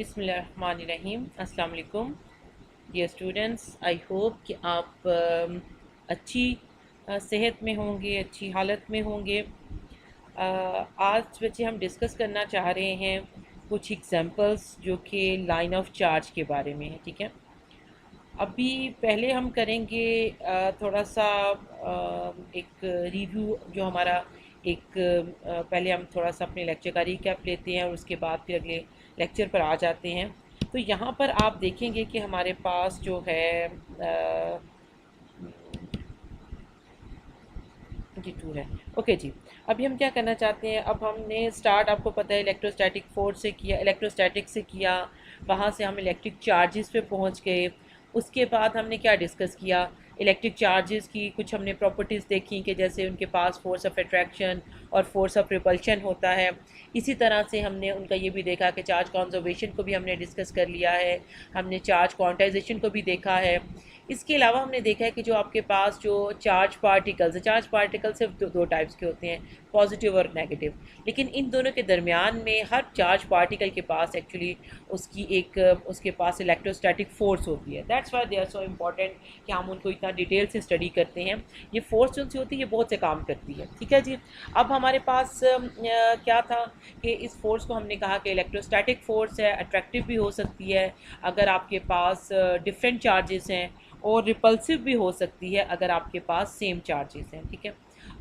बिस्मिल्लाहिर्रहमानिर्रहीम। अस्सलाम वालेकुम डियर स्टूडेंट्स। आई होप कि आप अच्छी सेहत में होंगे, अच्छी हालत में होंगे। आज बच्चे हम डिस्कस करना चाह रहे हैं कुछ एग्जांपल्स जो कि लाइन ऑफ चार्ज के बारे में है। ठीक है, अभी पहले हम करेंगे थोड़ा सा एक रिव्यू जो हमारा पहले हम थोड़ा सा अपने लेक्चर का रिकैप लेते हैं और उसके बाद फिर अगले लेक्चर पर आ जाते हैं। तो यहाँ पर आप देखेंगे कि हमारे पास जो है जी टू है। ओके जी, अभी हम क्या करना चाहते हैं, अब हमने स्टार्ट आपको पता है इलेक्ट्रोस्टैटिक फोर्स से किया, इलेक्ट्रोस्टैटिक से किया, वहाँ से हम इलेक्ट्रिक चार्जेस पे पहुँच गए। उसके बाद हमने क्या डिस्कस किया, इलेक्ट्रिक चार्जेस की कुछ हमने प्रॉपर्टीज़ देखी कि जैसे उनके पास फोर्स ऑफ अट्रैक्शन और फोर्स ऑफ रिपल्शन होता है। इसी तरह से हमने उनका ये भी देखा कि चार्ज कंजर्वेशन को भी हमने डिस्कस कर लिया है, हमने चार्ज क्वांटाइजेशन को भी देखा है। इसके अलावा हमने देखा है कि जो आपके पास जो चार्ज पार्टिकल सिर्फ दो टाइप्स के होते हैं, पॉजिटिव और नेगेटिव। लेकिन इन दोनों के दरमियान में हर चार्ज पार्टिकल के पास एक्चुअली उसके पास इलेक्ट्रोस्टैटिक फोर्स होती है। That's why they are so important कि हम उनको इतना डिटेल से स्टडी करते हैं। ये फोर्स जो सी होती है ये बहुत से काम करती है। ठीक है जी, अब हमारे पास क्या था कि इस फोर्स को हमने कहा कि इलेक्ट्रोस्टैटिक फोर्स है, अट्रैक्टिव भी हो सकती है अगर आपके पास डिफरेंट चार्जेस हैं, और रिपल्सिव भी हो सकती है अगर आपके पास सेम चार्जेस हैं। ठीक है,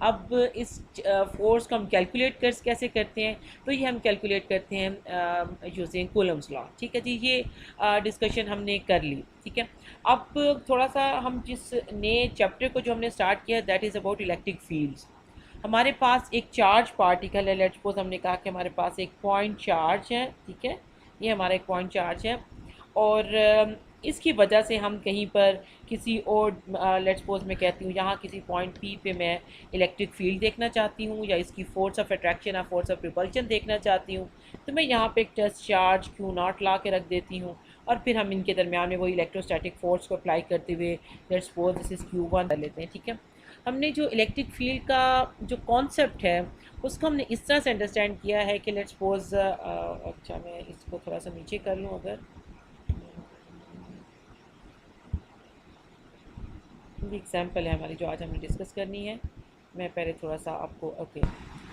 अब इस फोर्स को हम कैलकुलेट कैसे करते हैं, तो ये हम कैलकुलेट करते हैं यूजिंग कूलम्स लॉ। ठीक है जी, ये डिस्कशन हमने कर ली। ठीक है, अब थोड़ा सा हम जिस नए चैप्टर को जो हमने स्टार्ट किया that is about electric fields. हमारे पास एक चार्ज पार्टिकल है, लेट्स सपोज हमने कहा कि हमारे पास एक पॉइंट चार्ज है। ठीक है, ये हमारा एक पॉइंट चार्ज है और इसकी वजह से हम कहीं पर किसी और लेट्स सपोज मैं कहती हूँ यहाँ किसी पॉइंट पी पे मैं इलेक्ट्रिक फील्ड देखना चाहती हूँ या इसकी फोर्स ऑफ अट्रैक्शन या फोर्स ऑफ रिपल्शन देखना चाहती हूँ, तो मैं यहाँ पे एक टेस्ट चार्ज Q0 ला के रख देती हूँ और फिर हम इनके दरमियान में वही इलेक्ट्रोस्टैटिक फोर्स को अप्लाई करते हुए let's suppose this is Q1 कर लेते हैं। ठीक है, हमने जो इलेक्ट्रिक फील्ड का जो कॉन्सेप्ट है उसको हमने इस तरह से अंडरस्टैंड किया है कि लेट्स सपोज अच्छा मैं इसको थोड़ा सा नीचे कर लूँ, अगर एग्जाम्पल है हमारी जो आज हमने डिस्कस करनी है। मैं पहले थोड़ा सा आपको ओके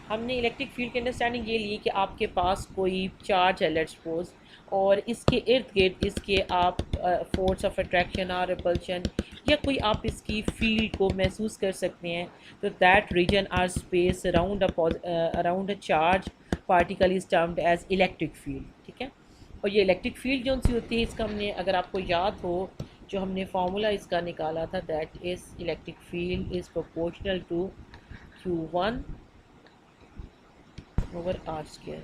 हमने इलेक्ट्रिक फील्ड की अंडरस्टैंडिंग ये ली कि आपके पास कोई चार्ज है लेट्स सपोज, और इसके इर्द गिर्द इसके आप फोर्स ऑफ अट्रैक्शन और रिपल्शन या कोई आप इसकी फील्ड को महसूस कर सकते हैं। तो that region are space around a charge particle is termed as electric field. ठीक है, और ये इलेक्ट्रिक फील्ड जो सी होती है इसका हमने अगर आपको याद हो जो हमने फार्मूला इसका निकाला था that is electric field is proportional to Q1 over R square.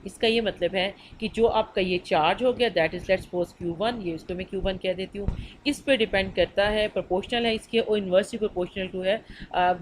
इसका ये मतलब है कि जो आपका ये चार्ज हो गया that is let's suppose Q1, ये इसको मैं Q1 कह देती हूँ, इस पे डिपेंड करता है, प्रोपोर्शनल है इसके और इन्वर्सली प्रोपोर्शनल टू है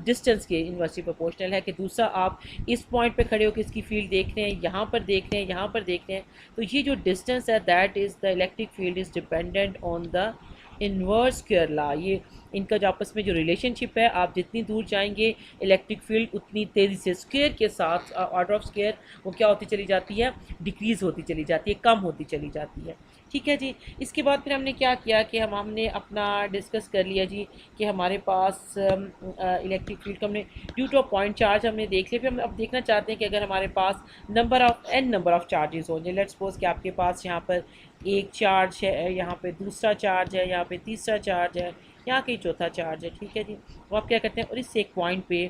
डिस्टेंस के, इन्वर्सली प्रोपोर्शनल है कि दूसरा आप इस पॉइंट पे खड़े होकर इसकी फील्ड देख रहे हैं, यहाँ पर देख रहे हैं, यहाँ पर देख रहे हैं, तो ये जो डिस्टेंस है that is the electric field is dependent on the inverse square law. ये इनका जो आपस में जो रिलेशनशिप है, आप जितनी दूर जाएंगे इलेक्ट्रिक फील्ड उतनी तेज़ी से स्क्वायर के साथ ऑर्डर ऑफ स्क्वायर वो क्या होती चली जाती है, डिक्रीज़ होती चली जाती है, कम होती चली जाती है। ठीक है जी, इसके बाद फिर हमने क्या किया कि हमने अपना डिस्कस कर लिया जी कि हमारे पास इलेक्ट्रिक फील्ड का हमने due to a point charge हमने देख लिया। फिर हम अब देखना चाहते हैं कि अगर हमारे पास नंबर ऑफ़ चार्जेस हो जाए, लेट्स सपोज कि आपके पास यहाँ पर एक चार्ज है, यहाँ पे दूसरा चार्ज है, यहाँ पे तीसरा चार्ज है, यहाँ कहीं चौथा चार्ज है। ठीक है जी, वो आप क्या करते हैं और इस एक पॉइंट पे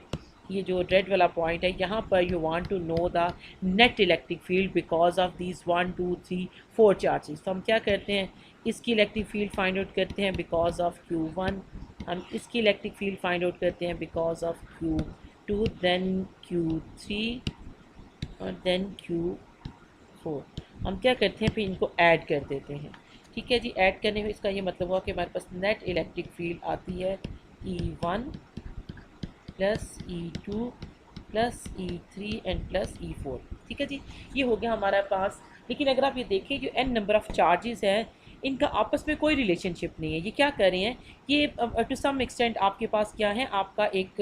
ये जो रेड वाला पॉइंट है यहाँ पर you want to know the net electric field because of these 1 2 3 4 charges. तो हम क्या करते हैं, इसकी इलेक्ट्रिक फील्ड फाइंड आउट करते हैं बिकॉज ऑफ Q1, हम इसकी इलेक्ट्रिक फील्ड फाइंड आउट करते हैं because of Q2, then Q3 और देन Q4। हम क्या करते हैं फिर इनको ऐड कर देते हैं। ठीक है जी, ऐड करने में इसका ये मतलब हुआ कि हमारे पास नेट इलेक्ट्रिक फील्ड आती है E1 plus E2 plus E3 and plus E4। ठीक है जी, ये हो गया हमारे पास। लेकिन अगर आप ये देखें जो n नंबर ऑफ़ चार्जेस हैं इनका आपस में कोई रिलेशनशिप नहीं है। ये क्या कर रहे हैं, ये टू सम एक्सटेंट आपके पास क्या है, आपका एक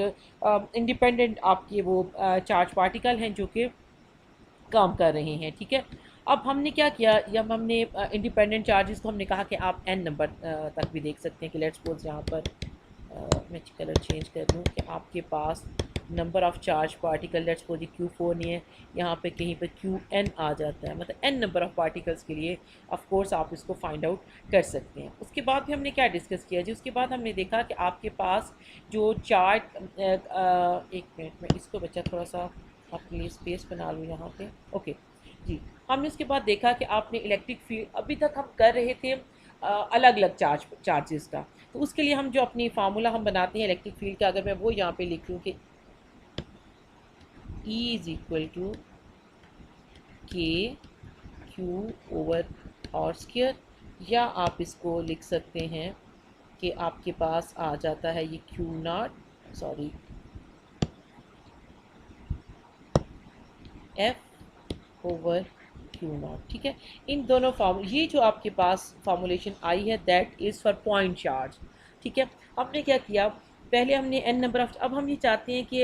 इंडिपेंडेंट आपके वो चार्ज पार्टिकल हैं जो कि काम कर रहे हैं। ठीक है, अब हमने क्या किया, जब हमने इंडिपेंडेंट चार्जेस को हमने कहा कि आप n नंबर तक भी देख सकते हैं कि लेट्स सपोज यहाँ पर मैं कलर चेंज कर दूँ कि आपके पास number of charge particle let's suppose Q4 नहीं है, यहाँ पे कहीं पे Qn आ जाता है, मतलब n नंबर ऑफ़ पार्टिकल्स के लिए ऑफ कोर्स आप इसको फाइंड आउट कर सकते हैं। उसके बाद भी हमने क्या डिस्कस किया जी, उसके बाद हमने देखा कि आपके पास जो चार्ट एक मिनट में इसको बच्चा थोड़ा सा अपने लिए स्पेस बना लूँ यहाँ पे, ओके जी। हमने उसके बाद देखा कि आपने इलेक्ट्रिक फील्ड अभी तक हम कर रहे थे अलग अलग चार्जेस का, तो उसके लिए हम जो अपनी फार्मूला हम बनाते हैं इलेक्ट्रिक फील्ड का, अगर मैं वो यहाँ पे लिख लूँ कि E इज़ इक्वल टू के क्यू ओवर आर स्क्वायर, या आप इसको लिख सकते हैं कि आपके पास आ जाता है ये Q not sorry F over Q not, ठीक है। इन दोनों ये जो आपके पास फॉर्मूलेशन आई है that is for point charge, ठीक है। हमने क्या किया, पहले हमने n नंबर ऑफ, अब हम ये चाहते हैं कि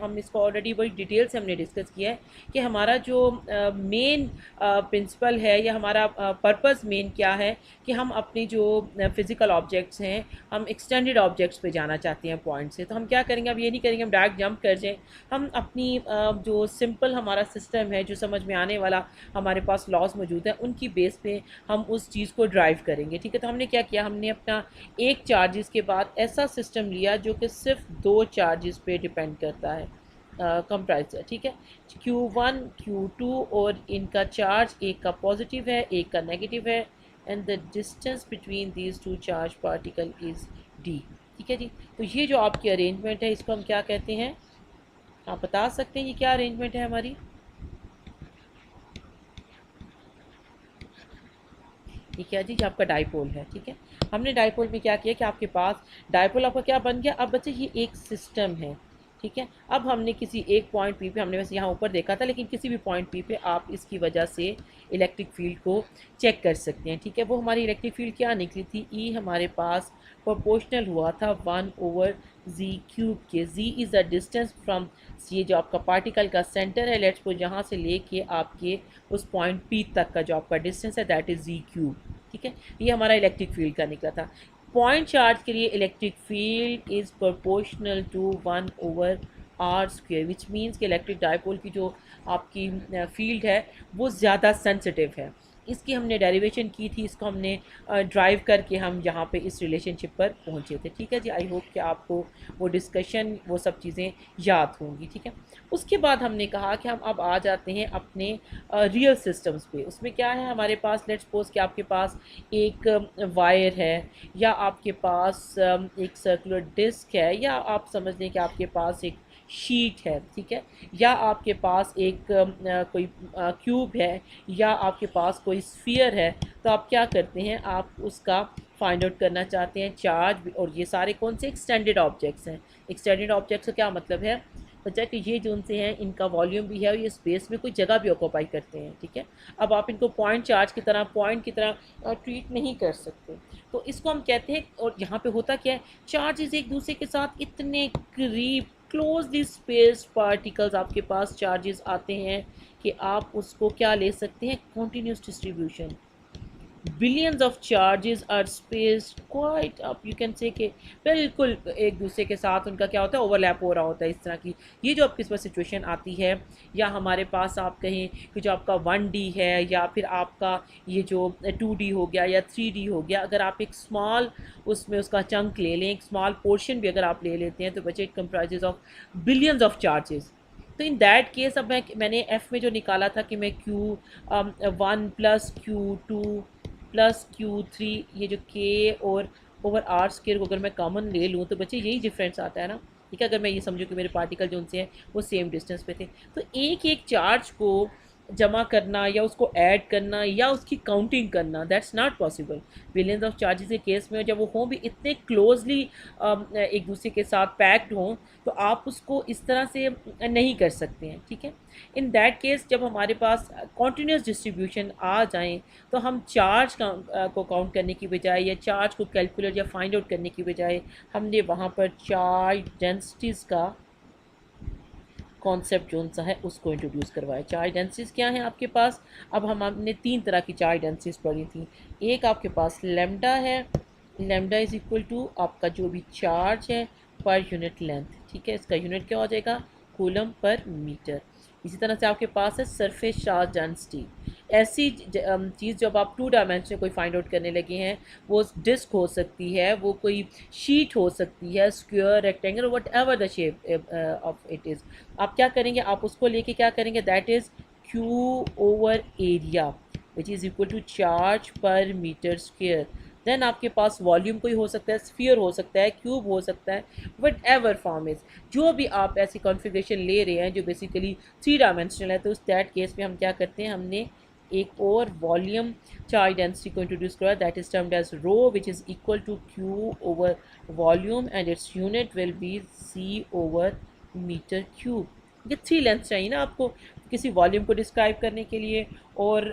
हम इसको ऑलरेडी बड़ी डिटेल से हमने डिस्कस किया है कि हमारा जो मेन प्रिंसिपल है या हमारा पर्पस मेन क्या है कि हम अपनी जो फिज़िकल ऑब्जेक्ट्स हैं हम एक्सटेंडेड ऑब्जेक्ट्स पे जाना चाहते हैं पॉइंट से। तो हम क्या करेंगे, अब ये नहीं करेंगे हम डायरेक्ट जंप कर जाएं, हम अपनी जो सिंपल हमारा सिस्टम है जो समझ में आने वाला हमारे पास लॉज मौजूद है उनकी बेस पे हम उस चीज़ को ड्राइव करेंगे, ठीक है। तो हमने क्या किया, हमने अपना एक चार्जेस के बाद ऐसा सिस्टम लिया जो कि सिर्फ दो चार्जेस पे डिपेंड करता है, कंप्राइज है, ठीक है। Q1 Q2 और इनका चार्ज एक का पॉजिटिव है एक का नेगेटिव है, and the distance between these two charge particle is d, ठीक है जी। तो ये जो आपकी अरेंजमेंट है इसको हम क्या कहते हैं, आप बता सकते हैं ये क्या अरेंजमेंट है हमारी। ठीक है जी, जो आपका डाइपोल है, ठीक है। हमने डाइपोल में क्या किया कि आपके पास डाइपोल आपका क्या बन गया, अब बच्चे ये एक सिस्टम है, ठीक है। अब हमने किसी एक पॉइंट पी पे, हमने वैसे यहाँ ऊपर देखा था लेकिन किसी भी पॉइंट पी पे आप इसकी वजह से इलेक्ट्रिक फील्ड को चेक कर सकते हैं, ठीक है। वो हमारी इलेक्ट्रिक फील्ड क्या निकली थी, ई हमारे पास प्रोपोर्शनल हुआ था 1/z³ के। z is the distance from, ये जो आपका पार्टिकल का सेंटर है लेट्स सपोज यहाँ से लेके आपके उस पॉइंट पी तक का जो आपका डिस्टेंस है दैट इज़ z³, ठीक है। ये हमारा इलेक्ट्रिक फील्ड का निकला था। पॉइंट चार्ज के लिए electric field is proportional to 1/r², which means कि इलेक्ट्रिक डाइपोल की जो आपकी फील्ड है वो ज़्यादा सेंसिटिव है। इसकी हमने डेरिवेशन की थी, इसको हमने ड्राइव करके हम यहाँ पे इस रिलेशनशिप पर पहुँचे थे, ठीक है जी। आई होप कि आपको वो डिस्कशन वो सब चीज़ें याद होंगी, ठीक है। उसके बाद हमने कहा कि हम अब आ जाते हैं अपने रियल सिस्टम्स पे। उसमें क्या है हमारे पास, लेट्स सपोज कि आपके पास एक वायर है या आपके पास एक सर्कुलर डिस्क है या आप समझ लें कि आपके पास एक शीट है, ठीक है, या आपके पास एक कोई क्यूब है या आपके पास कोई स्फीयर है। तो आप क्या करते हैं, आप उसका फाइंड आउट करना चाहते हैं चार्ज, और ये सारे कौन से एक्सटेंडेड ऑब्जेक्ट्स हैं। एक्सटेंडेड ऑब्जेक्ट्स का क्या मतलब है बच्चा कि ये जो उनसे हैं इनका वॉल्यूम भी है और ये स्पेस में कोई जगह भी ऑक्यूपाई करते हैं, ठीक है। अब आप इनको पॉइंट चार्ज की तरह पॉइंट की तरह ट्रीट नहीं कर सकते, तो इसको हम कहते हैं। और यहाँ पे होता क्या है, चार्जेस एक दूसरे के साथ इतने करीब क्लोजली स्पेस्ड पार्टिकल्स आपके पास चार्जेस आते हैं कि आप उसको क्या ले सकते हैं, continuous distribution. Billions of charges are spaced quite up, you can say कि बिल्कुल एक दूसरे के साथ उनका क्या होता है, ओवरलैप हो रहा होता है। इस तरह की ये जो आपके पास सिचुएशन आती है, या हमारे पास आप कहें कि जो आपका 1D है या फिर आपका ये जो 2D हो गया या 3D हो गया, अगर आप एक स्मॉल उसमें उसका चंक ले लें, एक स्मॉल पोर्शन भी अगर आप ले लेते हैं तो बच्चे it comprises of billions of charges. तो इन दैट केस अब मैंने एफ़ में जो निकाला था कि मैं Q1 + Q2 + Q3, ये जो K और ओवर r² को अगर मैं कॉमन ले लूँ तो बच्चे यही डिफरेंस आता है ना, ठीक है। अगर मैं ये समझूँ कि मेरे पार्टिकल जो उनसे हैं वो सेम डिस्टेंस पे थे, तो एक एक चार्ज को जमा करना या उसको ऐड करना या उसकी काउंटिंग करना that's not possible. Billions of charges के केस में जब वो हों भी इतने क्लोजली एक दूसरे के साथ पैक्ड हों तो आप उसको इस तरह से नहीं कर सकते हैं, ठीक है। इन दैट केस जब हमारे पास कॉन्टीन्यूस डिस्ट्रीब्यूशन आ जाएं तो हम चार्ज को काउंट करने की बजाय या चार्ज को कैलकुलेट या फाइंड आउट करने की बजाय हमने वहाँ पर चार्ज डेंसिटीज़ का कॉन्सेप्ट जो सा है उसको इंट्रोड्यूस करवाया। चार्ज डेंसिटीज क्या हैं आपके पास? अब हमने 3 तरह की चार्ज डेंसिटीज पढ़ी थी। एक आपके पास लेमडा है, लेमडा इज इक्वल टू आपका जो भी चार्ज है पर यूनिट लेंथ, ठीक है, इसका यूनिट क्या हो जाएगा? Coulomb per metre. इसी तरह से आपके पास है सरफेस चार्ज डेंसिटी। ऐसी चीज़ जब आप 2 डायमेंशन कोई फाइंड आउट करने लगे हैं, वो डिस्क हो सकती है, वो कोई शीट हो सकती है, square, rectangle, whatever the shape of it is, आप क्या करेंगे? आप उसको लेके क्या करेंगे? That is Q over area which is equal to charge per meter square. Then आपके पास वॉल्यूम कोई हो सकता है, स्फीयर हो सकता है, क्यूब हो सकता है, वट एवर फॉर्म इज़, जो भी आप ऐसी कॉन्फ़िगरेशन ले रहे हैं जो बेसिकली 3 डायमेंशनल है, तो उस दैट केस में हम क्या करते हैं? हमने एक और वॉल्यूम चार्ज डेंसिटी को इंट्रोड्यूस करा, that is termed as rho which is equal to Q over volume and its unit will be C over meter cube. ये 3 लेंथ चाहिए ना आपको किसी वॉल्यूम को डिस्क्राइब करने के लिए, और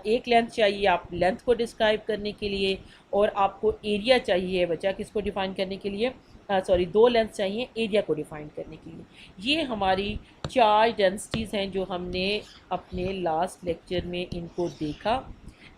एक लेंथ चाहिए आप लेंथ को डिस्क्राइब करने के लिए, और आपको एरिया चाहिए बचा किसको डिफाइन करने के लिए? सॉरी, 2 लेंथ चाहिए एरिया को डिफाइन करने के लिए। ये हमारी चार्ज डेंसिटीज़ हैं जो हमने अपने लास्ट लेक्चर में इनको देखा।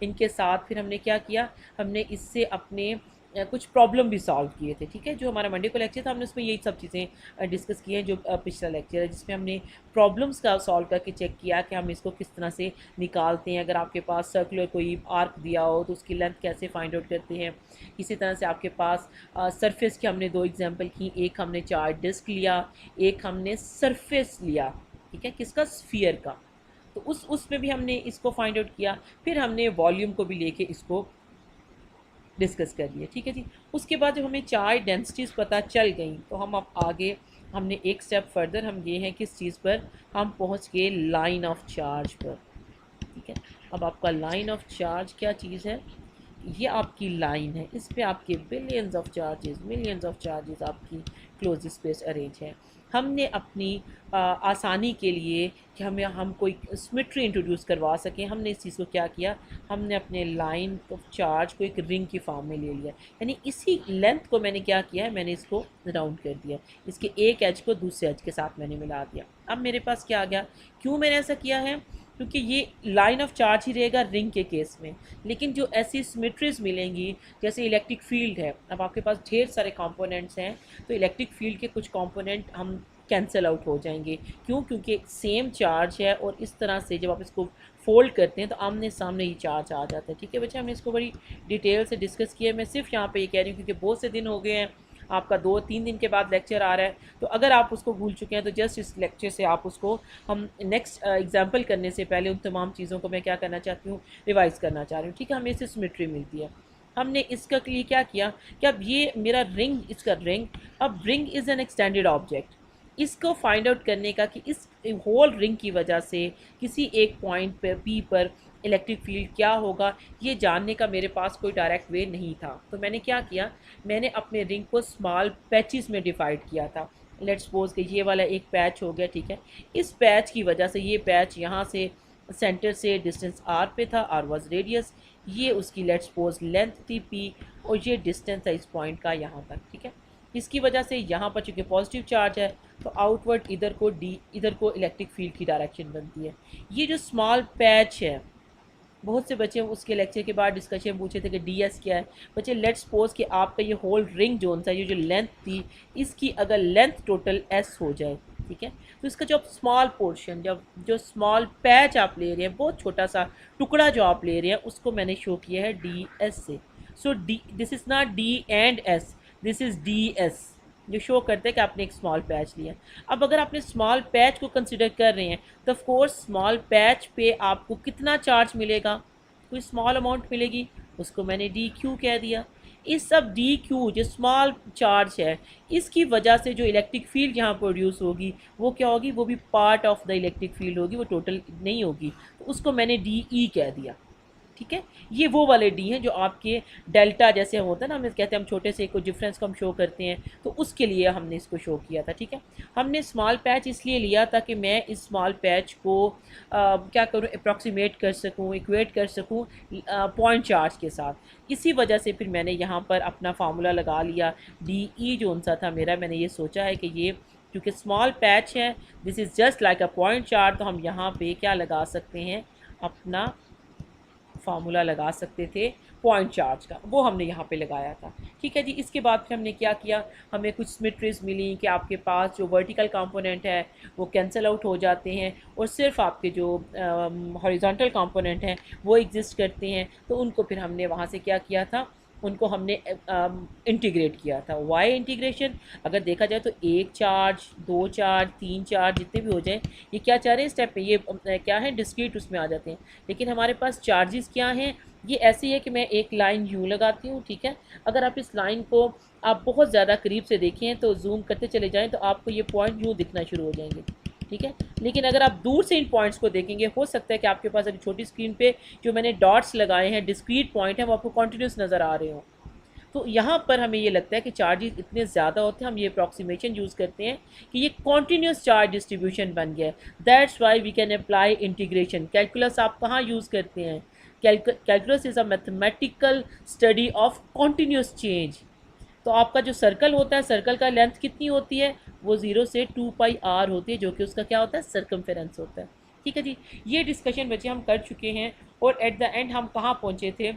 इनके साथ फिर हमने क्या किया? हमने इससे अपने कुछ प्रॉब्लम भी सॉल्व किए थे, ठीक है। जो हमारा मंडे को लेक्चर था हमने उसमें यही सब चीज़ें डिस्कस की हैं जो पिछला लेक्चर है, जिसमें हमने प्रॉब्लम्स का सॉल्व करके चेक किया कि हम इसको किस तरह से निकालते हैं। अगर आपके पास सर्कुलर कोई आर्क दिया हो तो उसकी लेंथ कैसे फाइंड आउट करते हैं। इसी तरह से आपके पास सरफेस की हमने 2 एग्जाम्पल की, एक हमने चार्ज डिस्क लिया, एक हमने सरफेस लिया, ठीक है, किसका? स्फीयर का। तो उसमें भी हमने इसको फाइंड आउट किया। फिर हमने वॉल्यूम को भी लेके इसको डिस्कस कर लिए, ठीक है जी। उसके बाद जब हमें चार्ज डेंसिटीज़ पता चल गई तो हम अब आगे हमने एक स्टेप फर्दर हम ये हैं किस चीज़ पर? हम पहुंच गए लाइन ऑफ चार्ज पर, ठीक है। अब आपका लाइन ऑफ चार्ज क्या चीज़ है? ये आपकी लाइन है, इस पे आपके billions of charges, millions of charges आपकी क्लोज स्पेस अरेंज है। हमने अपनी आसानी के लिए कि हम कोई सिमेट्री इंट्रोड्यूस करवा सकें, हमने इस चीज़ को क्या किया? हमने अपने लाइन ऑफ चार्ज को एक रिंग की फॉर्म में ले लिया, यानी इसी लेंथ को मैंने क्या किया है? मैंने इसको राउंड कर दिया, इसके एक एज को दूसरे एज के साथ मैंने मिला दिया। अब मेरे पास क्या आ गया? क्यों मैंने ऐसा किया है? क्योंकि ये लाइन ऑफ चार्ज ही रहेगा रिंग के केस में, लेकिन जो ऐसी सिमेट्रीज मिलेंगी जैसे इलेक्ट्रिक फील्ड है, अब आपके पास ढेर सारे कंपोनेंट्स हैं, तो इलेक्ट्रिक फील्ड के कुछ कंपोनेंट हम कैंसिल आउट हो जाएंगे। क्यों? क्योंकि सेम चार्ज है और इस तरह से जब आप इसको फोल्ड करते हैं तो आमने सामने ही चार्ज आ जाता है, ठीक है बच्चे। हमने इसको बड़ी डिटेल से डिस्कस किया। मैं सिर्फ यहाँ पे ये कह रही हूँ क्योंकि बहुत से दिन हो गए हैं, आपका 2-3 दिन के बाद लेक्चर आ रहा है, तो अगर आप उसको भूल चुके हैं तो जस्ट इस लेक्चर से आप उसको, हम नेक्स्ट एग्जाम्पल करने से पहले उन तमाम चीज़ों को मैं क्या करना चाहती हूँ? रिवाइज़ करना चाह रही हूँ, ठीक है। हमें इससे सिमेट्री मिलती है। हमने इसका लिए क्या किया कि अब ये मेरा रिंग, इसका रिंग, अब ring is an extended object. इसको फाइंड आउट करने का कि इस होल रिंग की वजह से किसी एक पॉइंट पर पी पर इलेक्ट्रिक फील्ड क्या होगा, ये जानने का मेरे पास कोई डायरेक्ट वे नहीं था। तो मैंने क्या किया? मैंने अपने रिंग को स्मॉल पैचेस में डिवाइड किया था। लेट्स सपोज कि ये वाला एक पैच हो गया, ठीक है। इस पैच की वजह से, ये पैच यहाँ से सेंटर से डिस्टेंस आर पे था, आर वाज रेडियस, ये उसकी लेट्स सपोज लेंथ थी पी, और ये डिस्टेंस है इस पॉइंट का यहाँ तक, ठीक है। इसकी वजह से यहाँ पर चूँकि पॉजिटिव चार्ज है तो आउटवर्ड इधर को डी, इधर को इलेक्ट्रिक फील्ड की डायरेक्शन बनती है। ये जो स्मॉल पैच है, बहुत से बच्चे उसके लेक्चर के बाद डिस्कशन पूछे थे कि डीएस क्या है। बच्चे लेट्स सपोज कि आपका ये होल रिंग जोन सा, ये जो लेंथ थी, इसकी अगर लेंथ टोटल एस हो जाए, ठीक है, तो इसका जो स्मॉल पोर्शन, जब जो स्मॉल पैच आप ले रहे हैं, बहुत छोटा सा टुकड़ा जो आप ले रहे हैं, उसको मैंने शो किया है डी एस से। So D, this is not D and S, this is D S, जो शो करते हैं कि आपने एक स्मॉल पैच लिया। अब अगर आपने स्मॉल पैच को कंसिडर कर रहे हैं तो ऑफ कोर्स स्मॉल पैच पे आपको कितना चार्ज मिलेगा? कोई स्मॉल अमाउंट मिलेगी, उसको मैंने डी क्यू कह दिया। इस सब डी क्यू जो स्मॉल चार्ज है, इसकी वजह से जो इलेक्ट्रिक फील्ड यहाँ प्रोड्यूस होगी वो क्या होगी? वो भी part of the electric field होगी, वो टोटल नहीं होगी, तो उसको मैंने डी ई कह दिया, ठीक है। ये वो वाले डी हैं जो आपके डेल्टा जैसे होता है ना, हम कहते हैं हम छोटे से कोई डिफरेंस को हम शो करते हैं, तो उसके लिए हमने इसको शो किया था, ठीक है। हमने स्मॉल पैच इसलिए लिया था कि मैं इस स्मॉल पैच को क्या करूं, अप्रॉक्सीमेट कर सकूं, इक्वेट कर सकूं पॉइंट चार्ज के साथ। इसी वजह से फिर मैंने यहाँ पर अपना फार्मूला लगा लिया, डी ई जो सा था मेरा, मैंने ये सोचा है कि ये क्योंकि स्मॉल पैच है, this is just like a point charge, तो हम यहाँ पे क्या लगा सकते हैं, अपना फार्मूला लगा सकते थे पॉइंट चार्ज का, वो हमने यहाँ पे लगाया था। ठीक है जी। इसके बाद फिर हमने क्या किया, हमें कुछ सिमेट्रीज मिली कि आपके पास जो वर्टिकल कंपोनेंट है वो कैंसिल आउट हो जाते हैं और सिर्फ आपके जो हॉरिजॉन्टल कंपोनेंट हैं वो एग्जिस्ट करते हैं। तो उनको फिर हमने वहाँ से क्या किया था, उनको हमने इंटीग्रेट किया था। वाई इंटीग्रेशन, अगर देखा जाए तो एक चार्ज, दो चार्ज, तीन चार्ज, जितने भी हो जाए, ये क्या चाह रहे हैं स्टेप पे, ये क्या है, डिस्क्रीट उसमें आ जाते हैं। लेकिन हमारे पास चार्जेस क्या हैं, ये ऐसी है कि मैं एक लाइन यूँ लगाती हूँ, ठीक है। अगर आप इस लाइन को आप बहुत ज़्यादा करीब से देखें तो जूम करते चले जाएँ तो आपको ये पॉइंट यूँ दिखना शुरू हो जाएंगे, ठीक है। लेकिन अगर आप दूर से इन पॉइंट्स को देखेंगे, हो सकता है कि आपके पास अभी छोटी स्क्रीन पे जो मैंने डॉट्स लगाए हैं, डिस्क्रीट पॉइंट हैं, वो आपको कॉन्टिन्यूस नज़र आ रहे हों। तो यहाँ पर हमें ये लगता है कि चार्जेस इतने ज़्यादा होते हैं, हम ये अप्रॉक्सीमेशन यूज़ करते हैं कि ये कॉन्टीन्यूस चार्ज डिस्ट्रीब्यूशन बन गया है। That's why we can apply integration. Calculus आप कहाँ यूज़ करते हैं, calculus is a mathematical study of continuous change. तो आपका जो सर्कल होता है, सर्कल का लेंथ कितनी होती है, वो 0 से 2πr होती है, जो कि उसका क्या होता है, सर्कमफेरेंस होता है। ठीक है जी। ये डिस्कशन बच्चे हम कर चुके हैं और एट द एंड हम कहाँ पहुँचे थे,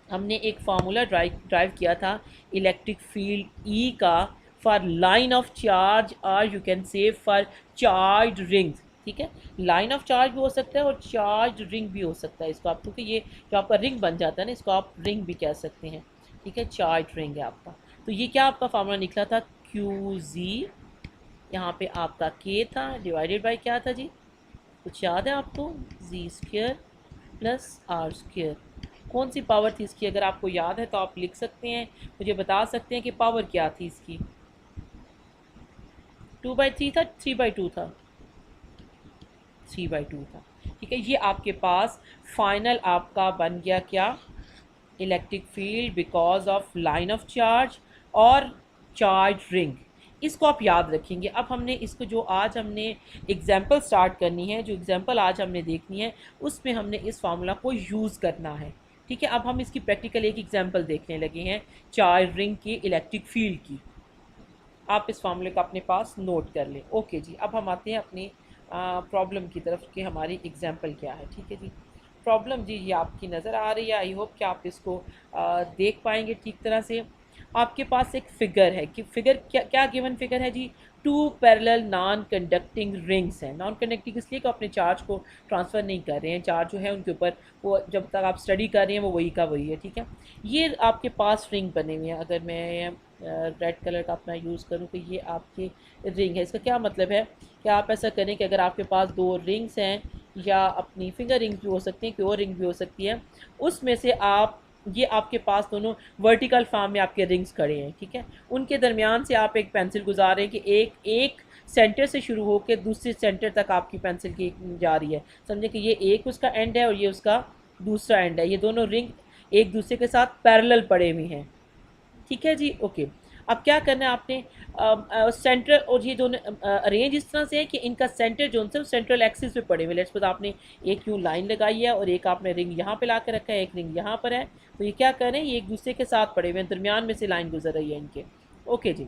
हमने एक फार्मूला ड्राइव किया था इलेक्ट्रिक फील्ड ई का फॉर लाइन ऑफ चार्ज, और यू कैन से फॉर चार्ज रिंग्स। ठीक है, लाइन ऑफ चार्ज भी हो सकता है और चार्ज रिंग भी हो सकता है इसको आप, क्योंकि ये जो आपका रिंग बन जाता है ना, इसको आप रिंग भी कह सकते हैं। ठीक है, चार्ज रिंग है आपका। तो ये क्या आपका फार्मूला निकला था, क्यू जी, यहाँ पे आपका के था, डिवाइडेड बाई क्या था जी, कुछ याद है आपको, जी स्क्वेयर प्लस आर स्क्वेयर। कौन सी पावर थी इसकी, अगर आपको याद है तो आप लिख सकते हैं, मुझे बता सकते हैं कि पावर क्या थी इसकी। 2/3 था, 3/2 था, 3/2 था। ठीक है, ये आपके पास फाइनल आपका बन गया क्या, electric field because of line of charge और चार्ज रिंग। इसको आप याद रखेंगे। अब हमने इसको जो आज हमने एग्जाम्पल स्टार्ट करनी है, जो एग्जाम्पल आज हमने देखनी है, उसमें हमने इस फार्मूला को यूज़ करना है। ठीक है, अब हम इसकी प्रैक्टिकल एक एग्जाम्पल देखने लगे हैं चार्ज रिंग की इलेक्ट्रिक फील्ड की। आप इस फार्मूले को अपने पास नोट कर लें। ओके जी, अब हम आते हैं अपनी प्रॉब्लम की तरफ कि हमारी एग्जाम्पल क्या है। ठीक है जी, प्रॉब्लम जी ये आपकी नज़र आ रही है, आई होप कि आप इसको देख पाएंगे ठीक तरह से। आपके पास एक फिगर है कि फिगर क्या क्या गिवन फिगर है जी, two parallel non conducting rings हैं। नॉन कंडक्टिंग इसलिए कि अपने चार्ज को ट्रांसफ़र नहीं कर रहे हैं, चार्ज जो है उनके ऊपर वो जब तक आप स्टडी कर रहे हैं वो वही का वही है। ठीक है, ये आपके पास रिंग बने हुए हैं। अगर मैं रेड कलर का अपना यूज़ करूँ तो ये आपकी रिंग है। इसका क्या मतलब है कि आप ऐसा करें कि अगर आपके पास दो रिंग्स हैं, या अपनी फिंगर रिंग भी हो सकती हैं, क्योर रिंग भी हो सकती है, उसमें से आप ये आपके पास दोनों वर्टिकल फॉर्म में आपके रिंग्स खड़े हैं। ठीक है, उनके दरमियान से आप एक पेंसिल गुजार रहे हैं कि एक सेंटर से शुरू होकर दूसरे सेंटर तक आपकी पेंसिल की जा रही है। समझे कि ये एक उसका एंड है और ये उसका दूसरा एंड है। ये दोनों रिंग एक दूसरे के साथ पैरेलल पड़े हुए हैं। ठीक है जी, ओके। अब क्या करना है आपने, सेंटर और ये दोनों अरेंज इस तरह से है कि इनका सेंटर जो उनसे सेंट्रल एक्सिस पे पड़े हुए। लेट्स सपोज आपने एक यूँ लाइन लगाई है और एक आपने रिंग यहाँ पे ला के रखा है, एक रिंग यहाँ पर है। तो ये क्या कर रहे हैं, ये एक दूसरे के साथ पड़े हुए हैं, दरमियान में से लाइन गुजर रही है इनके। ओके जी,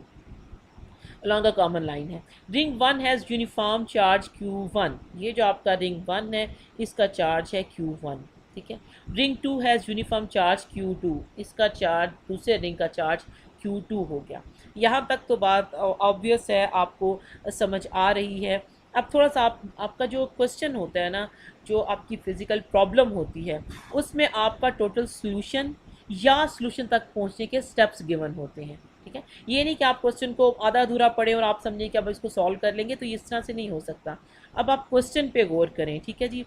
अलॉन्ग अ कॉमन लाइन है। Ring 1 has uniform charge Q1। ये जो आपका रिंग 1 है इसका चार्ज है Q1। ठीक है, ring 2 has uniform charge Q2। इसका चार्ज, दूसरे रिंग का चार्ज Q2 हो गया। यहाँ तक तो बात ऑब्वियस है, आपको समझ आ रही है। अब थोड़ा सा आपका जो क्वेश्चन होता है ना, जो आपकी फ़िज़िकल प्रॉब्लम होती है, उसमें आपका टोटल सॉल्यूशन या सॉल्यूशन तक पहुँचने के स्टेप्स गिवन होते हैं। ठीक है, ये नहीं कि आप क्वेश्चन को आधा अधूरा पढ़ें और आप समझें कि अब इसको सॉल्व कर लेंगे, तो इस तरह से नहीं हो सकता। अब आप क्वेश्चन पे गौर करें। ठीक है जी,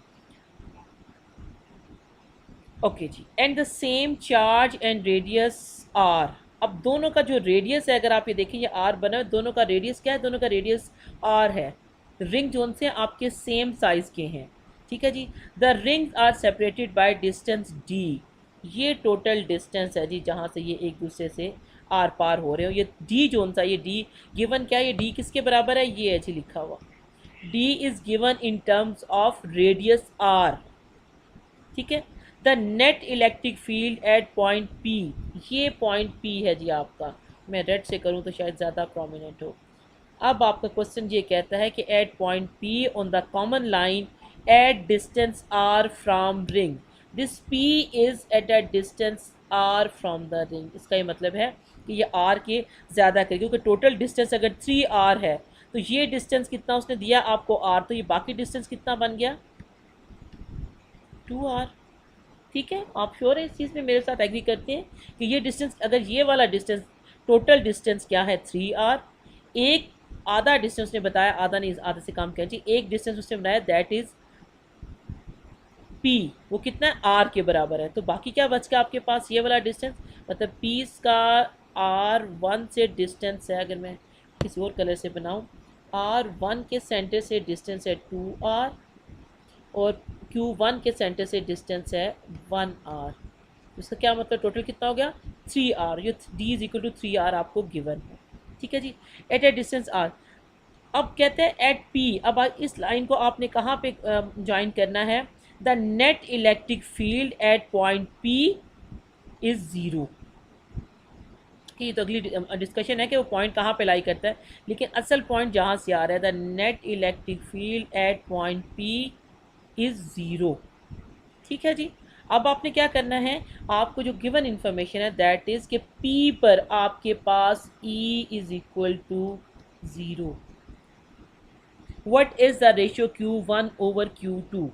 ओके जी। And the same charge and radius R. अब दोनों का जो रेडियस है, अगर आप ये देखें, ये आर बना है, दोनों का रेडियस क्या है, दोनों का रेडियस आर है। रिंग जोन से आपके सेम साइज़ के हैं। ठीक है जी, the rings are separated by distance D. ये टोटल डिस्टेंस है जी, जहाँ से ये एक दूसरे से आर पार हो रहे हो। ये डी जोन सा, ये डी गिवन क्या है, ये डी किसके बराबर है, ये है जी लिखा हुआ, D is given in terms of radius R. ठीक है, the net electric field at point P. ये पॉइंट पी है जी आपका, मैं रेड से करूँ तो शायद ज़्यादा प्रोमिनेंट हो। अब आपका क्वेश्चन ये कहता है कि at point P on the common line at distance R from ring, this P is at a distance R from the ring. इसका ये मतलब है कि ये आर के ज़्यादा करें, क्योंकि टोटल डिस्टेंस अगर 3 आर है तो ये डिस्टेंस कितना उसने दिया आपको आर, तो ये बाकी डिस्टेंस कितना बन गया 2 आर। ठीक है, आप श्योर है इस चीज़ में मेरे साथ एग्री करते हैं कि ये डिस्टेंस, अगर ये वाला डिस्टेंस, टोटल डिस्टेंस क्या है 3 आर, एक आधा डिस्टेंस ने बताया, आधा नहीं आधा से काम कहना चाहिए, एक डिस्टेंस उसने बनाया दैट इज़ पी, वो कितना है आर के बराबर है। तो बाकी क्या बच गया आपके पास, ये वाला डिस्टेंस, मतलब पी का आर वन से डिस्टेंस है, अगर मैं किसी और कलर से बनाऊँ, आर वन के सेंटर से डिस्टेंस है 2 आर और Q1 के सेंटर से डिस्टेंस है 1 आर। इसका क्या मतलब टोटल कितना हो गया 3 आर, ये D is equal to 3 R आपको गिवन है। ठीक है जी, एट ए डिस्टेंस आर। अब कहते हैं एट P, अब इस लाइन को आपने कहाँ पे ज्वाइन करना है, the net electric field at point P is zero. कि तो अगली डिस्कशन है कि वो पॉइंट कहाँ पे लाई करता है, लेकिन असल पॉइंट जहाँ से आ रहा है, the net electric field at point P is zero. ठीक है जी, अब आपने क्या करना है, आपको जो गिवन इंफॉर्मेशन है दैट इज़ कि P पर आपके पास E is equal to zero. What is the ratio Q1 over Q2।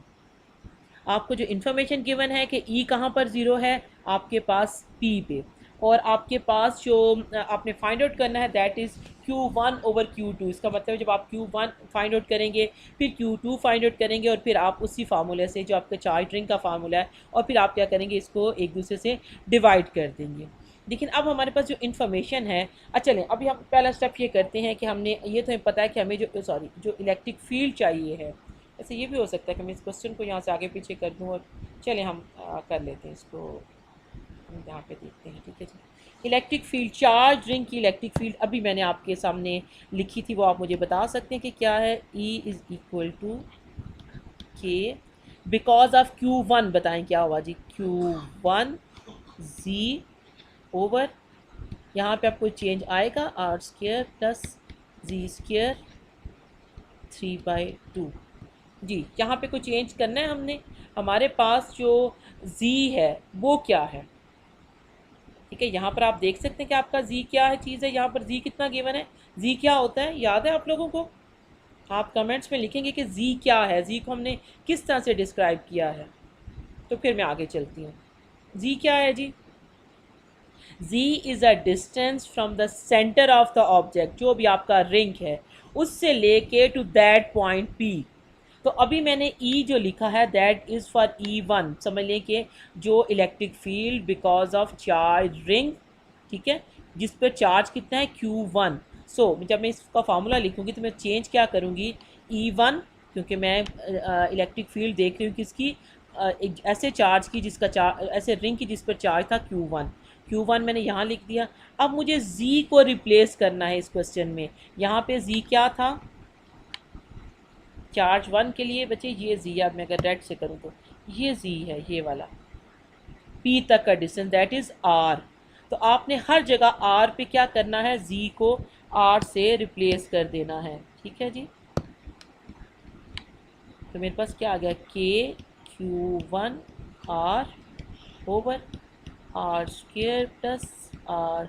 आपको जो इन्फॉर्मेशन गिवन है कि E कहाँ पर ज़ीरो है, आपके पास P पे, और आपके पास जो आपने फाइंड आउट करना है that is Q1 over Q2। इसका मतलब जब आप Q1 फाइंड आउट करेंगे, फिर Q2 फाइंड आउट करेंगे, और फिर आप उसी फार्मूले से जो आपका चार्ज रिंग का फार्मूला है, और फिर आप क्या करेंगे, इसको एक दूसरे से डिवाइड कर देंगे। लेकिन अब हमारे पास जो इन्फॉर्मेशन है, अच्छा चलें अभी हम पहला स्टेप ये करते हैं कि हमने ये तो हमें पता है कि हमें जो इलेक्ट्रिक फील्ड चाहिए है। ऐसे ये भी हो सकता है कि मैं इस क्वेश्चन को यहाँ से आगे पीछे कर दूँ, और चलें हम कर लेते हैं इसको, हम यहाँ पे देखते हैं। ठीक है जी, इलेक्ट्रिक फील्ड, चार्ज रिंग की इलेक्ट्रिक फील्ड अभी मैंने आपके सामने लिखी थी, वो आप मुझे बता सकते हैं कि क्या है। E इज़ इक्वल टू के बिकॉज ऑफ Q1, बताएं क्या हुआ जी, Q1 Z ओवर, यहाँ पे आपको चेंज आएगा R square plus G square 3/2। जी, यहाँ पे कोई चेंज करना है हमने, हमारे पास जो Z है वो क्या है। ठीक है, यहाँ पर आप देख सकते हैं कि आपका Z क्या है चीज़ है, यहाँ पर Z कितना गिवन है, Z क्या होता है याद है आप लोगों को, आप कमेंट्स में लिखेंगे कि Z क्या है, Z को हमने किस तरह से डिस्क्राइब किया है। तो फिर मैं आगे चलती हूँ, Z क्या है जी, Z is a distance from the center of the object, जो भी आपका रिंग है उससे लेके टू दैट पॉइंट P। तो अभी मैंने E जो लिखा है दैट इज़ फॉर E1, समझ लें कि जो electric field because of charge ring, ठीक है, जिस पर चार्ज कितना है Q1। सो जब मैं इसका फार्मूला लिखूँगी तो मैं चेंज क्या करूँगी E1, क्योंकि मैं इलेक्ट्रिक फील्ड देख रही हूँ किसकी, एक ऐसे चार्ज की जिसका चार्ज, ऐसे रिंग की जिस पर चार्ज था Q1 मैंने यहाँ लिख दिया। अब मुझे Z को रिप्लेस करना है इस क्वेश्चन में, यहाँ पे Z क्या था चार्ज 1 के लिए बच्चे, ये Z, अब मैं अगर रेड से करूँ तो ये Z है, ये वाला P तक का डिस्टेंस दैट इज़ R। तो आपने हर जगह R पे क्या करना है, Z को R से रिप्लेस कर देना है। ठीक है जी, तो मेरे पास क्या आ गया, K Q1 R over R square plus R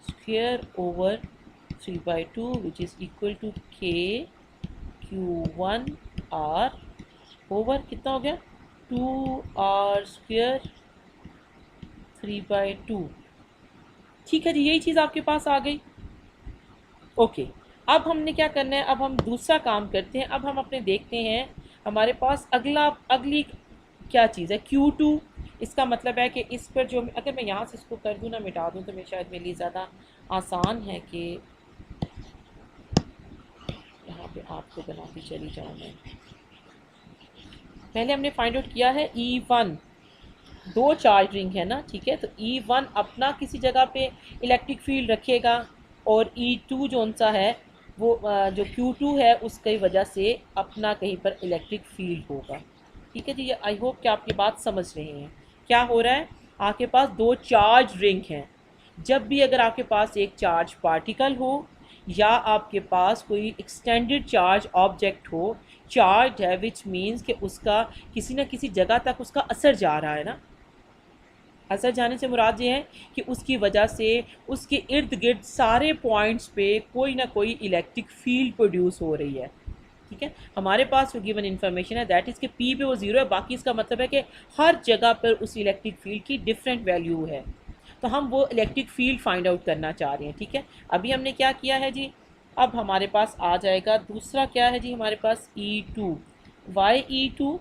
square over 3/2 which is equal to K Q1 R over कितना हो गया 2R स्क्वायर 3/2। ठीक है जी, यही चीज़ आपके पास आ गई। ओके, अब हमने क्या करना है, अब हम दूसरा काम करते हैं। अब हम अपने देखते हैं हमारे पास अगली क्या चीज़ है Q2। इसका मतलब है कि इस पर जो, अगर मैं यहाँ से इसको कर दूँ ना, मिटा दूँ, तो मैं शायद मेरे लिए ज़्यादा आसान है कि यहाँ पे आपको बनाती चली जाऊँ मैं। पहले हमने फाइंड आउट किया है E1, दो चार्ज रिंग है ना, ठीक है, तो E1 अपना किसी जगह पे इलेक्ट्रिक फील्ड रखेगा, और E2 जो सा है वो जो Q2 है उसकी वजह से अपना कहीं पर इलेक्ट्रिक फील्ड होगा। ठीक है जी, ये आई होप कि आप ये बात समझ रहे हैं क्या हो रहा है। आपके पास दो चार्ज रिंग हैं, जब भी अगर आपके पास एक चार्ज पार्टिकल हो या आपके पास कोई एक्सटेंडेड चार्ज ऑब्जेक्ट हो, चार्ज है, विच मीन्स कि उसका किसी न किसी जगह तक उसका असर जा रहा है ना। असर जाने से मुराद ये है कि उसकी वजह से उसके इर्द गिर्द सारे पॉइंट्स पे कोई ना कोई इलेक्ट्रिक फील्ड प्रोड्यूस हो रही है। ठीक है, हमारे पास जो गिवन इन्फॉर्मेशन है दैट इज़ कि पी पे वो ज़ीरो है, बाकी इसका मतलब है कि हर जगह पर उस इलेक्ट्रिक फील्ड की डिफरेंट वैल्यू है। तो हम वो इलेक्ट्रिक फील्ड फाइंड आउट करना चाह रहे हैं। ठीक है, अभी हमने क्या किया है जी, अब हमारे पास आ जाएगा दूसरा क्या है जी, हमारे पास E2। Y E2?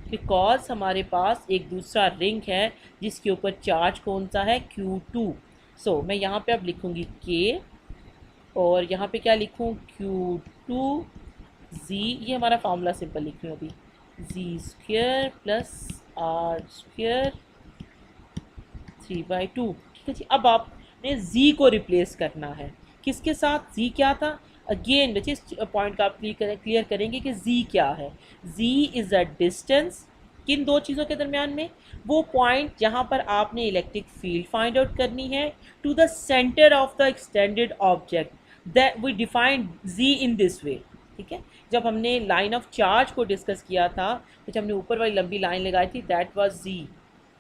बिकॉज हमारे पास एक दूसरा रिंग है जिसके ऊपर चार्ज कौन सा है, Q2। सो मैं यहाँ पे अब लिखूँगी K, और यहाँ पे क्या लिखूँ, Q2 Z। ये हमारा फार्मूला सिंपल लिख रही हूँ अभी, Z² प्लस R² 3/2। ठीक है जी, अब आपने Z को रिप्लेस करना है किसके साथ, Z क्या था, अगेन बच्चे इस पॉइंट का आप क्लियर करेंगे कि Z क्या है। Z इज़ अ डिस्टेंस किन दो चीज़ों के दरमियान में, वो पॉइंट जहाँ पर आपने इलेक्ट्रिक फील्ड फाइंड आउट करनी है, to the center of the extended object, that we defined Z in this way. ठीक है, जब हमने लाइन ऑफ चार्ज को डिस्कस किया था, तो जब हमने ऊपर वाली लंबी लाइन लगाई थी, दैट वाज Z।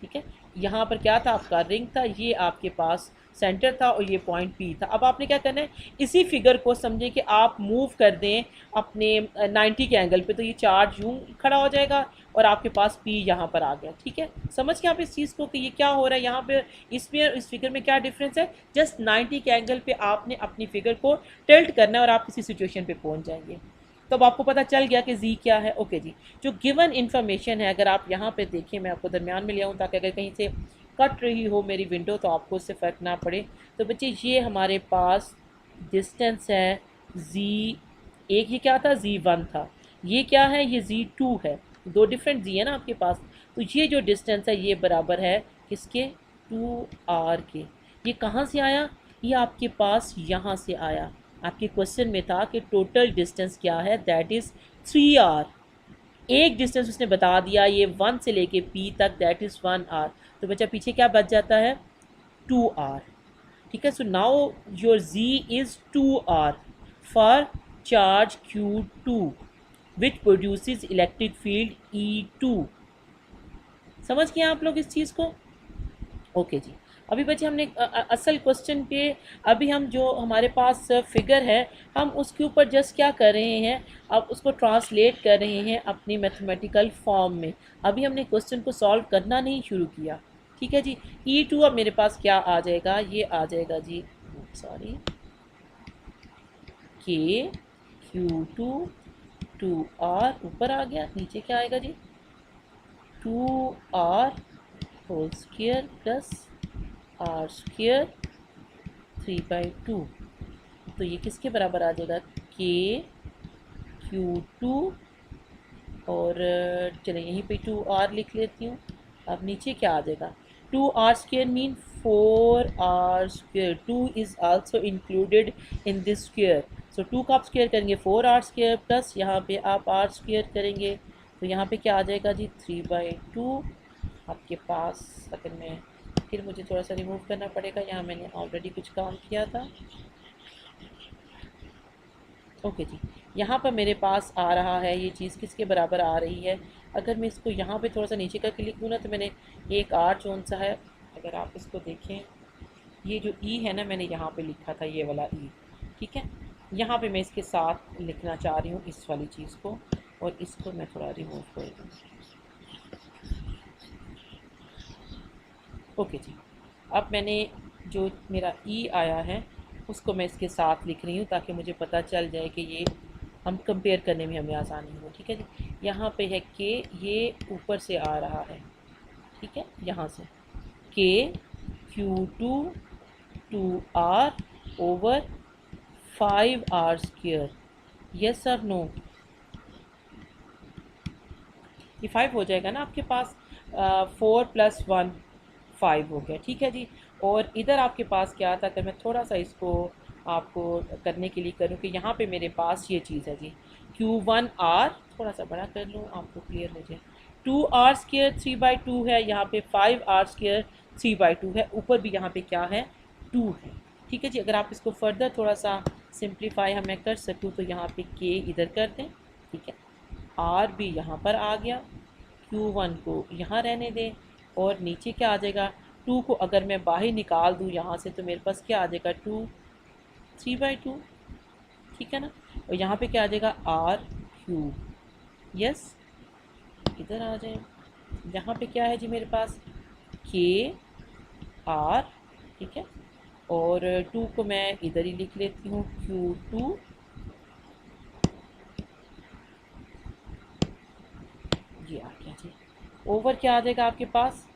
ठीक है, यहाँ पर क्या था, आपका रिंग था, ये आपके पास सेंटर था, और ये पॉइंट P था। अब आपने क्या करना है, इसी फिगर को समझें कि आप मूव कर दें अपने 90 के एंगल पे, तो ये चार्ज यूँ खड़ा हो जाएगा और आपके पास P यहाँ पर आ गया। ठीक है, समझ के आप इस चीज़ को कि ये क्या हो रहा है यहाँ पे, इसमें इस फिगर में क्या डिफरेंस है। जस्ट 90 के एंगल पे आपने अपनी फिगर को टिल्ट करना है और आप किसी सिचुएशन पे पहुँच जाएंगे। तो अब आपको पता चल गया कि Z क्या है। ओके जी, जो गिवन इन्फॉर्मेशन है, अगर आप यहाँ पे देखें, मैं आपको दरमियान में लिया हूँ ताकि अगर कहीं से कट रही हो मेरी विंडो तो आपको उससे फ़र्क ना पड़े। तो बच्चे ये हमारे पास डिस्टेंस है Z, एक ये क्या था, Z1 था, ये क्या है, ये Z2 है, दो डिफरेंट Z है ना आपके पास। तो ये जो डिस्टेंस है ये बराबर है किसके, 2R के। ये कहाँ से आया, ये आपके पास यहाँ से आया। आपके क्वेश्चन में था कि टोटल डिस्टेंस क्या है, दैट इज़ 3R। एक डिस्टेंस उसने बता दिया, ये 1 से लेके P तक, दैट इज़ 1R। तो बच्चा पीछे क्या बच जाता है, 2R। ठीक है, so now your Z is 2R for charge Q2 which produces electric field E2। समझ गए आप लोग इस चीज़ को। ओके जी, अभी बच्चे हमने असल क्वेश्चन पे, अभी हम जो हमारे पास फिगर है, हम उसके ऊपर जस्ट क्या कर रहे हैं, अब उसको ट्रांसलेट कर रहे हैं अपनी मैथमेटिकल फॉर्म में। अभी हमने क्वेश्चन को सॉल्व करना नहीं शुरू किया। ठीक है जी, E2 अब मेरे पास क्या आ जाएगा, ये आ जाएगा जी, सॉरी, K Q2 2R, ऊपर आ गया, नीचे क्या आएगा जी, 2R whole square plus R² 3/2। तो ये किसके बराबर आ जाएगा, K Q2, और चलिए यहीं पे 2R लिख लेती हूँ। अब नीचे क्या आ जाएगा, 2R² mean 4R²। 2 is also included in this square, so 2 का आप स्क्वेयर करेंगे 4R² प्लस यहाँ पे आप R² करेंगे, तो यहाँ पे क्या आ जाएगा जी, 3/2 आपके पास। अगर मैं फिर मुझे थोड़ा सा रिमूव करना पड़ेगा, यहाँ मैंने ऑलरेडी कुछ काम किया था। ओके जी, यहाँ पर मेरे पास आ रहा है, ये चीज़ किसके बराबर आ रही है। अगर मैं इसको यहाँ पे थोड़ा सा नीचे करके लिख दूँ ना, तो मैंने एक R कौन सा है, अगर आप इसको देखें, ये जो E है ना, मैंने यहाँ पे लिखा था ये वाला E। ठीक है, यहाँ पे मैं इसके साथ लिखना चाह रही हूँ इस वाली चीज़ को, और इसको मैं थोड़ा रिमूव कर दूँ। ओके जी, अब मैंने जो मेरा E आया है उसको मैं इसके साथ लिख रही हूँ ताकि मुझे पता चल जाए कि ये हम कंपेयर करने में हमें आसानी हो। ठीक है जी, यहाँ पे है K, ये ऊपर से आ रहा है, ठीक है, यहाँ से K Q2 2R over 5R²। Yes और नो, ये 5 हो जाएगा ना आपके पास, 4 + 1 5 हो गया। ठीक है जी, और इधर आपके पास क्या था, अगर मैं थोड़ा सा इसको आपको करने के लिए करूँ कि यहाँ पे मेरे पास ये चीज़ है जी, Q1R, थोड़ा सा बड़ा कर लूँ आपको क्लियर हो जाए, 2R² 3/2 है, यहाँ पे 5R² 3/2 है, ऊपर भी यहाँ पे क्या है, 2 है। ठीक है जी। अगर आप इसको फर्दर थोड़ा सा सिंप्लीफाई मैं कर सकूँ तो यहाँ पे के इधर कर दें, ठीक है, आर भी यहाँ पर आ गया, Q1 को यहाँ रहने दें, और नीचे क्या आ जाएगा, 2 को अगर मैं बाहर निकाल दूँ यहाँ से तो मेरे पास क्या आ जाएगा, 2 3/2, ठीक है ना। और यहाँ पे क्या आ जाएगा, R3, यस, इधर आ जाए। यहाँ पे क्या है जी मेरे पास, KR, ठीक है, और 2 को मैं इधर ही लिख लेती हूँ, Q2, ये आ गया जी। ओवर क्या आ जाएगा आपके पास,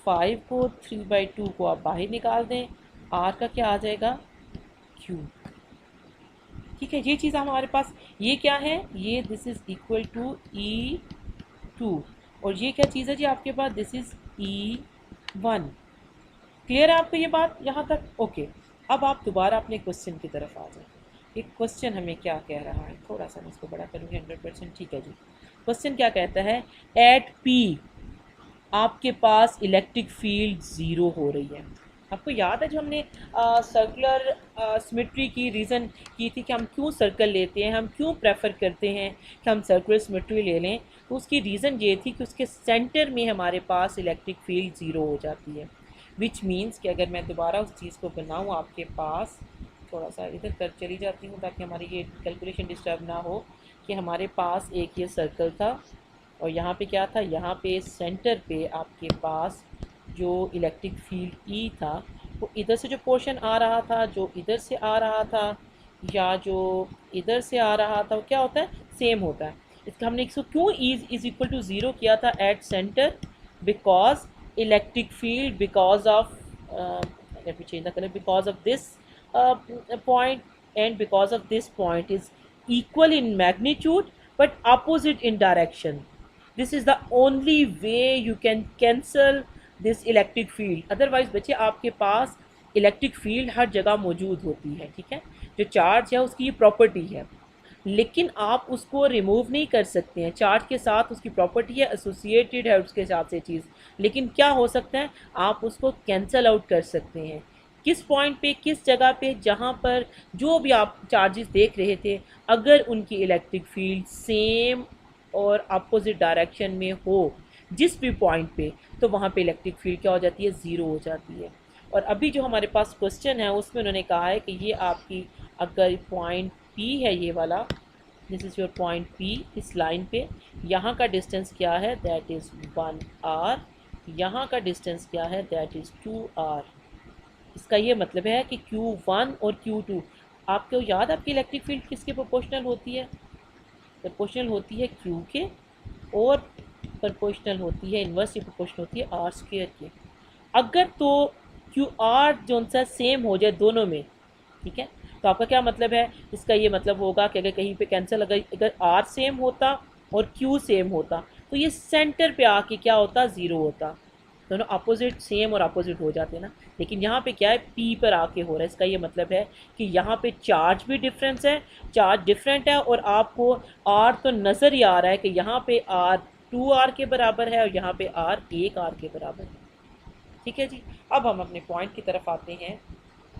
5 को 3/2 को आप बाहर निकाल दें, R का क्या आ जाएगा, Q, ठीक है। ये चीज़ हमारे पास, ये क्या है, ये this is equal to E2, और ये क्या चीज़ है जी आपके पास, दिस इज़ E1। क्लियर है आपको ये बात यहाँ तक, ओके। अब आप दोबारा अपने क्वेश्चन की तरफ आ जाए। एक क्वेश्चन हमें क्या कह रहा है, थोड़ा सा मैं इसको बड़ा करूँगी 100%, ठीक है जी। क्वेश्चन क्या कहता है, एट P आपके पास इलेक्ट्रिक फील्ड ज़ीरो हो रही है। आपको याद है जो हमने सर्कुलर सिमेट्री की रीज़न की थी कि हम क्यों सर्कल लेते हैं, हम क्यों प्रेफर करते हैं कि हम सर्कुलर सिमेट्री ले लें, तो उसकी रीज़न ये थी कि उसके सेंटर में हमारे पास इलेक्ट्रिक फील्ड ज़ीरो हो जाती है। विच मीन्स कि अगर मैं दोबारा उस चीज़ को बनाऊँ आपके पास, थोड़ा सा इधर कर चली जाती हूँ ताकि हमारी ये कैलकुलेशन डिस्टर्ब ना हो, कि हमारे पास एक ये सर्कल था और यहाँ पे क्या था, यहाँ पे सेंटर पे आपके पास जो इलेक्ट्रिक फील्ड ई था वो इधर से जो पोर्शन आ रहा था, जो इधर से आ रहा था या जो इधर से आ रहा था, वो क्या होता है, सेम होता है। इसका हमने इसको क्यों इज इक्वल टू ज़ीरो किया था at centre, because electric field because of let me change the color, because of this point and because of this point is equal in magnitude but opposite in direction. This is the only way you can cancel this electric field. otherwise बच्चे आपके पास electric field हर जगह मौजूद होती है, ठीक है, जो charge है उसकी ये प्रॉपर्टी है, लेकिन आप उसको रिमूव नहीं कर सकते हैं। चार्ज के साथ उसकी प्रॉपर्टी है, एसोसिएटेड है उसके साथ से चीज़, लेकिन क्या हो सकता है, आप उसको कैंसल आउट कर सकते हैं। किस पॉइंट पे, किस जगह पे, जहाँ पर जो भी आप चार्जेस देख रहे थे, अगर उनकी इलेक्ट्रिक फील्ड सेम और अपोजिट डायरेक्शन में हो जिस भी पॉइंट पे, तो वहाँ पे इलेक्ट्रिक फील्ड क्या हो जाती है, ज़ीरो हो जाती है। और अभी जो हमारे पास क्वेश्चन है उसमें उन्होंने कहा है कि ये आपकी अगर पॉइंट P है, ये वाला, this is your point P, इस लाइन पे यहाँ का डिस्टेंस क्या है, दैट इज़ 1r, यहाँ का डिस्टेंस क्या है, दैट इज़ 2r। इसका ये मतलब है कि Q1 और Q2, आपको याद, आपकी इलेक्ट्रिक फील्ड किसके प्रोपोर्शनल होती है, प्रोपोर्शनल होती है Q के, और प्रोपोर्शनल होती है, इन्वर्सली प्रोपोर्शनल होती है R² के। अगर तो QR जो सा सेम हो जाए दोनों में, ठीक है, तो आपका क्या मतलब है, इसका ये मतलब होगा कि अगर कहीं पे कैंसिल, अगर R सेम होता और Q सेम होता तो ये सेंटर पे आके क्या होता, ज़ीरो होता। दोनों अपोजिट सेम और अपोजिट हो जाते हैं ना, लेकिन यहाँ पे क्या है, P पर आके हो रहा है। इसका ये मतलब है कि यहाँ पे चार्ज भी डिफरेंस है, चार्ज डिफरेंट है, और आपको R तो नज़र ही आ रहा है कि यहाँ पे R 2R के बराबर है और यहाँ पे R 1R के बराबर है। ठीक है जी। अब हम अपने पॉइंट की तरफ आते हैं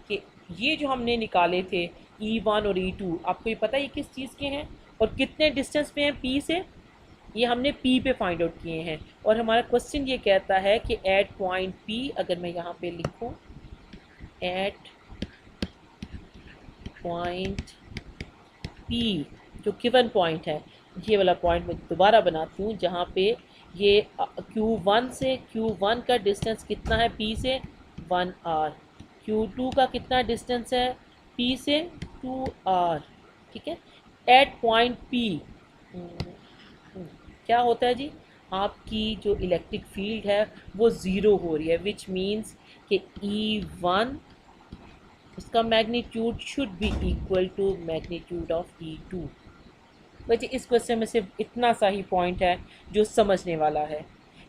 कि ये जो हमने निकाले थे E1 और E2, आपको ये पता है ये किस चीज़ के हैं और कितने डिस्टेंस पे हैं P से, ये हमने P पे फाइंड आउट किए हैं। और हमारा क्वेश्चन ये कहता है कि एट पॉइंट P, अगर मैं यहाँ पे लिखूँ एट पॉइंट P, जो गिवन पॉइंट है, ये वाला पॉइंट मैं दोबारा बनाती हूँ, जहाँ पे ये Q1 से, Q1 का डिस्टेंस कितना है P से, 1R, Q2 का कितना डिस्टेंस है P से, 2R, ठीक है। एट पॉइंट P क्या होता है जी, आपकी जो इलेक्ट्रिक फील्ड है वो ज़ीरो हो रही है, विच मीन्स कि E1 उसका magnitude should be equal to magnitude of E2। बच्चे इस क्वेश्चन में सिर्फ इतना सा ही पॉइंट है जो समझने वाला है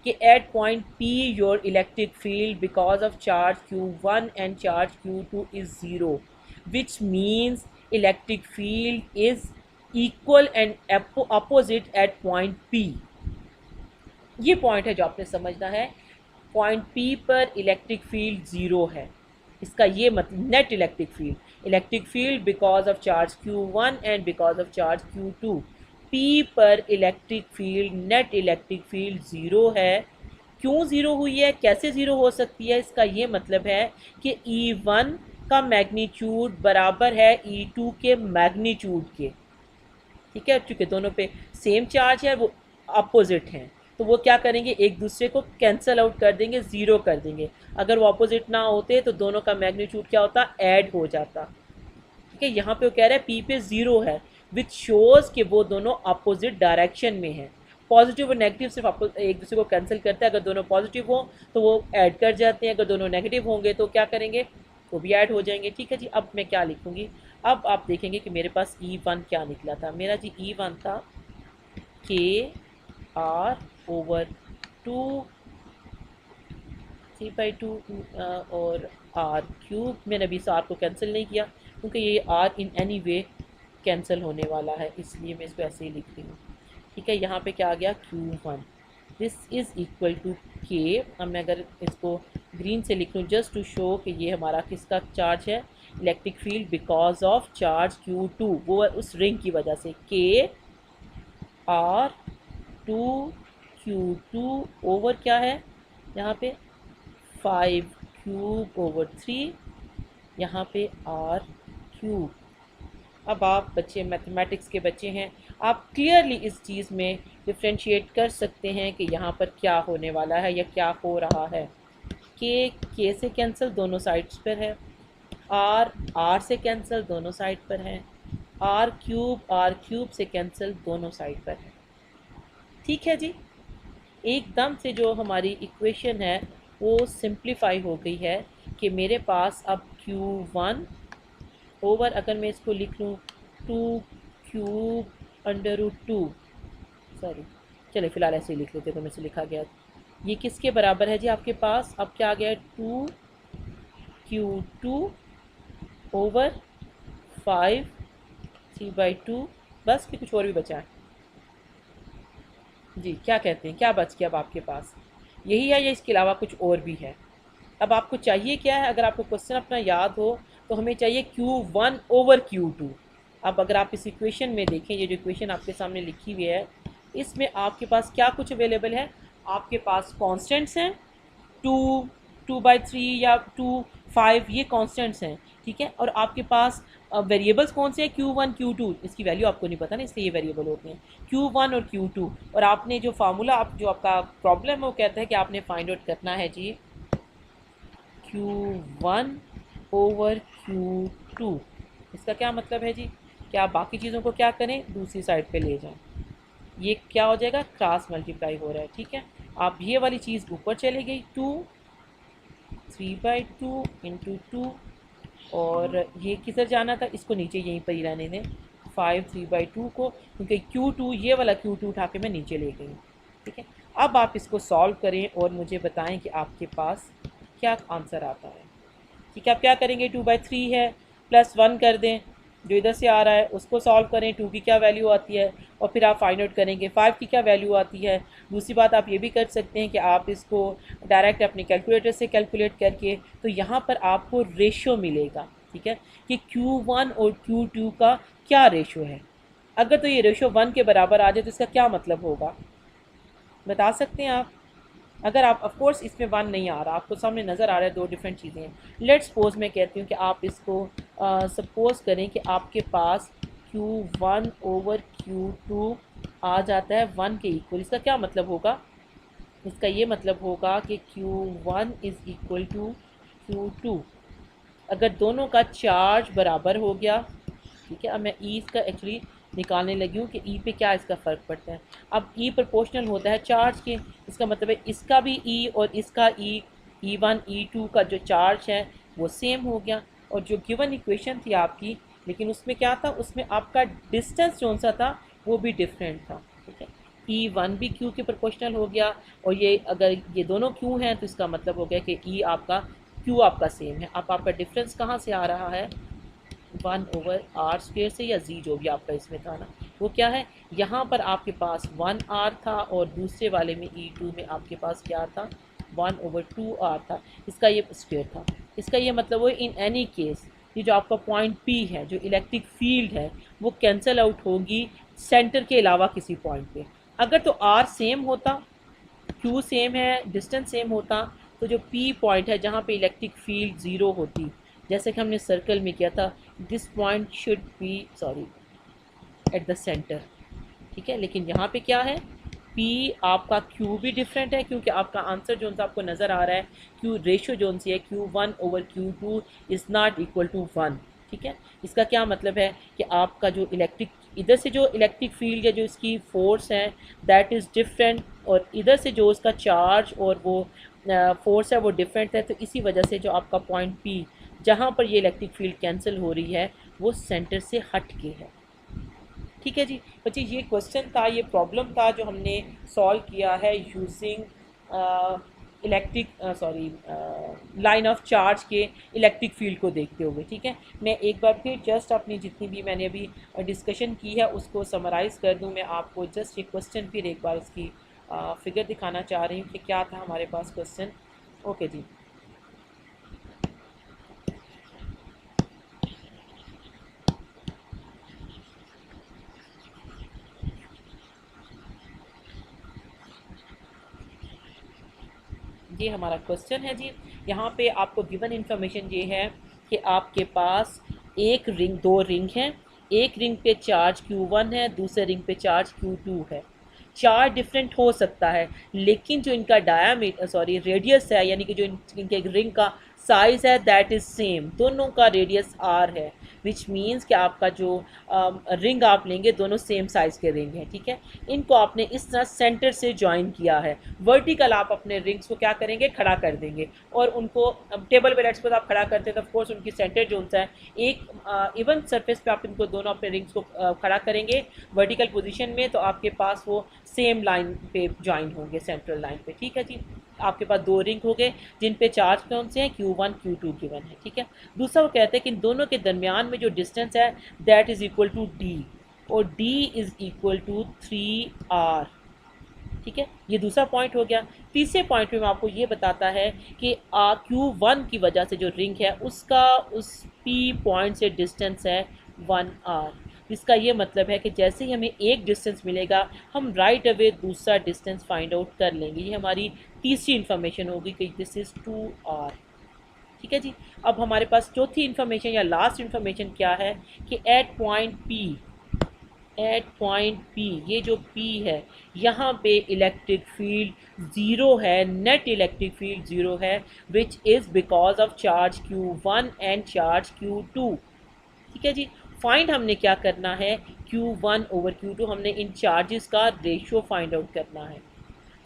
कि at point P your electric field because of charge Q1 and charge Q2 is zero, which means electric field is equal and opposite at point P। ये पॉइंट है जो आपने समझना है। पॉइंट P पर इलेक्ट्रिक फील्ड ज़ीरो है, इसका ये मतलब net electric field because of charge Q1 and because of charge Q2, P पर electric field net electric field zero है। क्यों ज़ीरो हुई है, कैसे ज़ीरो हो सकती है, इसका ये मतलब है कि E1 का मैग्नीट्यूड बराबर है E2 के मैग्नीट्यूड के, ठीक है। चूँकि दोनों पे सेम चार्ज है, वो अपोजिट हैं, तो वो क्या करेंगे, एक दूसरे को कैंसिल आउट कर देंगे, ज़ीरो कर देंगे। अगर वो अपोजिट ना होते तो दोनों का मैग्नीट्यूड क्या होता, ऐड हो जाता, ठीक है। यहाँ पे वो कह रहा है P पे ज़ीरो है, विच शोज़ कि वो दोनों अपोजिट डायरेक्शन में हैं। पॉजिटिव और नेगेटिव सिर्फ एक दूसरे को कैंसिल करते हैं। अगर दोनों पॉजिटिव हो तो वो ऐड कर जाते हैं, अगर दोनों नेगेटिव होंगे तो क्या करेंगे, वो भी ऐड हो जाएंगे, ठीक है जी। अब मैं क्या लिखूँगी, अब आप देखेंगे कि मेरे पास E1 क्या निकला था। मेरा जी E1 था KR/2 3/2 और R³ मैंने अभी इस R को कैंसिल नहीं किया क्योंकि ये R in any way cancel होने वाला है, इसलिए मैं इसको ऐसे ही लिख रही हूँ, ठीक है। यहाँ पे क्या आ गया Q1, this is equal to K। अब मैं अगर इसको ग्रीन से लिख लूँ जस्ट टू शो कि ये हमारा किसका चार्ज है, electric field because of charge Q2, वो उस रिंग की वजह से, KR/2 ओवर क्या है यहाँ पे 5³/3, यहाँ पे R³। अब आप बच्चे मैथमेटिक्स के बच्चे हैं, आप क्लियरली इस चीज़ में डिफ्रेंशिएट कर सकते हैं कि यहाँ पर क्या होने वाला है या क्या हो रहा है। के से कैंसिल दोनों साइड्स पर है, आर से कैंसिल दोनों साइड पर है, R³ से कैंसिल दोनों साइड पर है, ठीक है जी। एकदम से जो हमारी इक्वेशन है वो सिंप्लीफाई हो गई है कि मेरे पास अब Q1 ओवर, अगर मैं इसको लिख लूँ 2³ सॉरी चलिए फ़िलहाल ऐसे ही लिख लेते तो मेरे से लिखा गया, ये किसके बराबर है जी आपके पास, अब क्या आ गया है 2Q2 ओवर 5 3/2, बस कि कुछ और भी बचा है जी, क्या कहते हैं, क्या बच गया अब आपके पास, यही है या इसके अलावा कुछ और भी है। अब आपको चाहिए क्या है, अगर आपको क्वेश्चन अपना याद हो तो हमें चाहिए Q1 ओवर Q2। अब अगर आप इस इक्वेशन में देखें, ये जो इक्वेशन आपके सामने लिखी हुई है, इसमें आपके पास क्या कुछ अवेलेबल है, आपके पास कांस्टेंट्स हैं 2/3 या 2 5, ये कांस्टेंट्स हैं, ठीक है। और आपके पास वेरिएबल्स कौन से हैं, Q1 Q2, इसकी वैल्यू आपको नहीं पता ना, इसलिए ये वेरिएबल होते हैं Q1 और Q2। और आपने जो फार्मूला जो आपका प्रॉब्लम है वो कहता है कि आपने फाइंड आउट करना है जी Q1 ओवर Q2। इसका क्या मतलब है जी, कि आप बाकी चीज़ों को क्या करें, दूसरी साइड पे ले जाएं, ये क्या हो जाएगा, क्रॉस मल्टीप्लाई हो रहा है, ठीक है। आप ये वाली चीज़ ऊपर चले गई 2 3/2 इंटू 2, और ये किधर जाना था, इसको नीचे यहीं पर ही रहने दें 5 3/2 को, क्योंकि Q2 ये वाला Q2 उठा के मैं नीचे ले गई, ठीक है। अब आप इसको सॉल्व करें और मुझे बताएं कि आपके पास क्या आंसर आता है, ठीक है। आप क्या करेंगे, 2/3 है प्लस 1 कर दें, जो इधर से आ रहा है उसको सॉल्व करें, 2 की क्या वैल्यू आती है, और फिर आप फाइंड आउट करेंगे 5 की क्या वैल्यू आती है। दूसरी बात आप ये भी कर सकते हैं कि आप इसको डायरेक्ट अपने कैलकुलेटर से कैलकुलेट करके, तो यहाँ पर आपको रेशो मिलेगा, ठीक है, कि Q1 और Q2 का क्या रेशो है। अगर तो ये रेशो 1 के बराबर आ जाए तो इसका क्या मतलब होगा, बता सकते हैं आप। अगर आप ऑफ कोर्स इसमें 1 नहीं आ रहा, आपको सामने नज़र आ रहा है, दो डिफरेंट चीज़ें हैं। लेट्स सपोज मैं कहती हूँ कि आप इसको सपोज करें कि आपके पास Q1 ओवर Q2 आ जाता है 1 के इक्वल, इसका क्या मतलब होगा, इसका ये मतलब होगा कि Q1 is equal to Q2 अगर दोनों का चार्ज बराबर हो गया, ठीक है। अब मैं ई इसका एक्चुअली निकालने लगी हूँ कि ई पे क्या इसका फ़र्क पड़ता है। अब ई प्रोपोर्शनल होता है चार्ज के, इसका मतलब है इसका भी ई और इसका E1 E2 का जो चार्ज है वो सेम हो गया। और जो गिवन इक्वेशन थी आपकी, लेकिन उसमें क्या था, उसमें आपका डिस्टेंस कौन सा था वो भी डिफरेंट था, ठीक है। E1 भी Q के प्रोपोर्शनल हो गया, और ये अगर ये दोनों Q हैं तो इसका मतलब हो गया कि E आपका Q आपका सेम है। अब आपका डिफरेंस कहाँ से आ रहा है, 1/r² से, या z जो भी आपका इसमें था ना, वो क्या है, यहाँ पर आपके पास 1r था और दूसरे वाले में E2 में आपके पास क्या था, 1/2r था, इसका ये स्क्वायर था, इसका ये मतलब वो इन एनी केस ये जो आपका पॉइंट P है, जो इलेक्ट्रिक फील्ड है, वो कैंसिल आउट होगी सेंटर के अलावा किसी पॉइंट पे। अगर तो R सेम होता, Q सेम है, डिस्टेंस सेम होता, तो जो P पॉइंट है जहाँ पे इलेक्ट्रिक फील्ड ज़ीरो होती, जैसे कि हमने सर्कल में किया था, this point should be sorry at the centre, ठीक है। लेकिन यहाँ पे क्या है, P आपका Q भी डिफरेंट है, क्योंकि आपका आंसर जो सा आपको नज़र आ रहा है, Q रेशो जो सी है Q1/Q2 is not equal to 1, ठीक है। इसका क्या मतलब है कि आपका जो इलेक्ट्रिक, इधर से जो इलेक्ट्रिक फील्ड है, जो इसकी फोर्स है, दैट इज़ डिफरेंट, और इधर से जो उसका चार्ज और वो फोर्स है वो डिफरेंट है। तो इसी वजह से जो आपका पॉइंट P जहाँ पर ये इलेक्ट्रिक फील्ड कैंसिल हो रही है, वो सेंटर से हट के है, ठीक है जी। बच्चे ये क्वेश्चन था, ये प्रॉब्लम था जो हमने सॉल्व किया है using electric sorry line of charge के इलेक्ट्रिक फील्ड को देखते हुए, ठीक है। मैं एक बार फिर जस्ट अपनी जितनी भी मैंने अभी डिस्कशन की है उसको समराइज़ कर दूं। मैं आपको जस्ट ये क्वेश्चन फिर एक बार इसकी फिगर दिखाना चाह रही हूँ कि क्या था हमारे पास क्वेश्चन। ओके जी, ये हमारा क्वेश्चन है जी। यहाँ पे आपको गिवन इन्फॉर्मेशन ये है कि आपके पास एक रिंग, दो रिंग हैं। एक रिंग पे चार्ज Q1 है, दूसरे रिंग पे चार्ज Q2 है। चार्ज डिफरेंट हो सकता है, लेकिन जो इनका डायामीटर सॉरी रेडियस है, यानी कि जो इनके रिंग का साइज़ है, दैट इज़ सेम। दोनों का रेडियस R है, विच मीन्स कि आपका जो रिंग आप लेंगे दोनों सेम साइज़ के रिंग हैं, ठीक है। इनको आपने इस तरह सेंटर से ज्वाइन किया है। वर्टिकल आप अपने रिंग्स को क्या करेंगे, खड़ा कर देंगे, और उनको टेबल पे लेट्स सपोज आप खड़ा करते हैं तो ऑफकोर्स उनकी सेंटर जो है एक इवन सरफेस पे आप इनको दोनों अपने रिंग्स को खड़ा करेंगे वर्टिकल पोजीशन में, तो आपके पास वो सेम लाइन पे ज्वाइन होंगे, सेंट्रल लाइन पे, ठीक है जी। आपके पास दो रिंग हो गए जिन पे चार्ज कौन से हैं, Q1 Q2 गिवन है, ठीक है। दूसरा वो कहते हैं कि इन दोनों के दरमियान में जो डिस्टेंस है that is equal to D, और D is equal to 3R, ठीक है। ये दूसरा पॉइंट हो गया। तीसरे पॉइंट में मैं आपको ये बताता है कि Q1 की वजह से जो रिंग है उसका उस P पॉइंट से डिस्टेंस है 1R। इसका ये मतलब है कि जैसे ही हमें एक डिस्टेंस मिलेगा हम राइट अवे दूसरा डिस्टेंस फाइंड आउट कर लेंगे। ये हमारी तीसरी इन्फॉर्मेशन होगी कि दिस इज़ 2R, ठीक है जी। अब हमारे पास चौथी इन्फॉर्मेशन या लास्ट इन्फॉर्मेशन क्या है कि एट पॉइंट P, ये जो P है यहाँ पे इलेक्ट्रिक फील्ड ज़ीरो है, नेट इलेक्ट्रिक फील्ड ज़ीरो है, which is because of charge Q1 and charge Q2, ठीक है जी। फाइंड हमने क्या करना है, Q1/Q2, हमने इन चार्जेस का रेशियो फाइंड आउट करना है।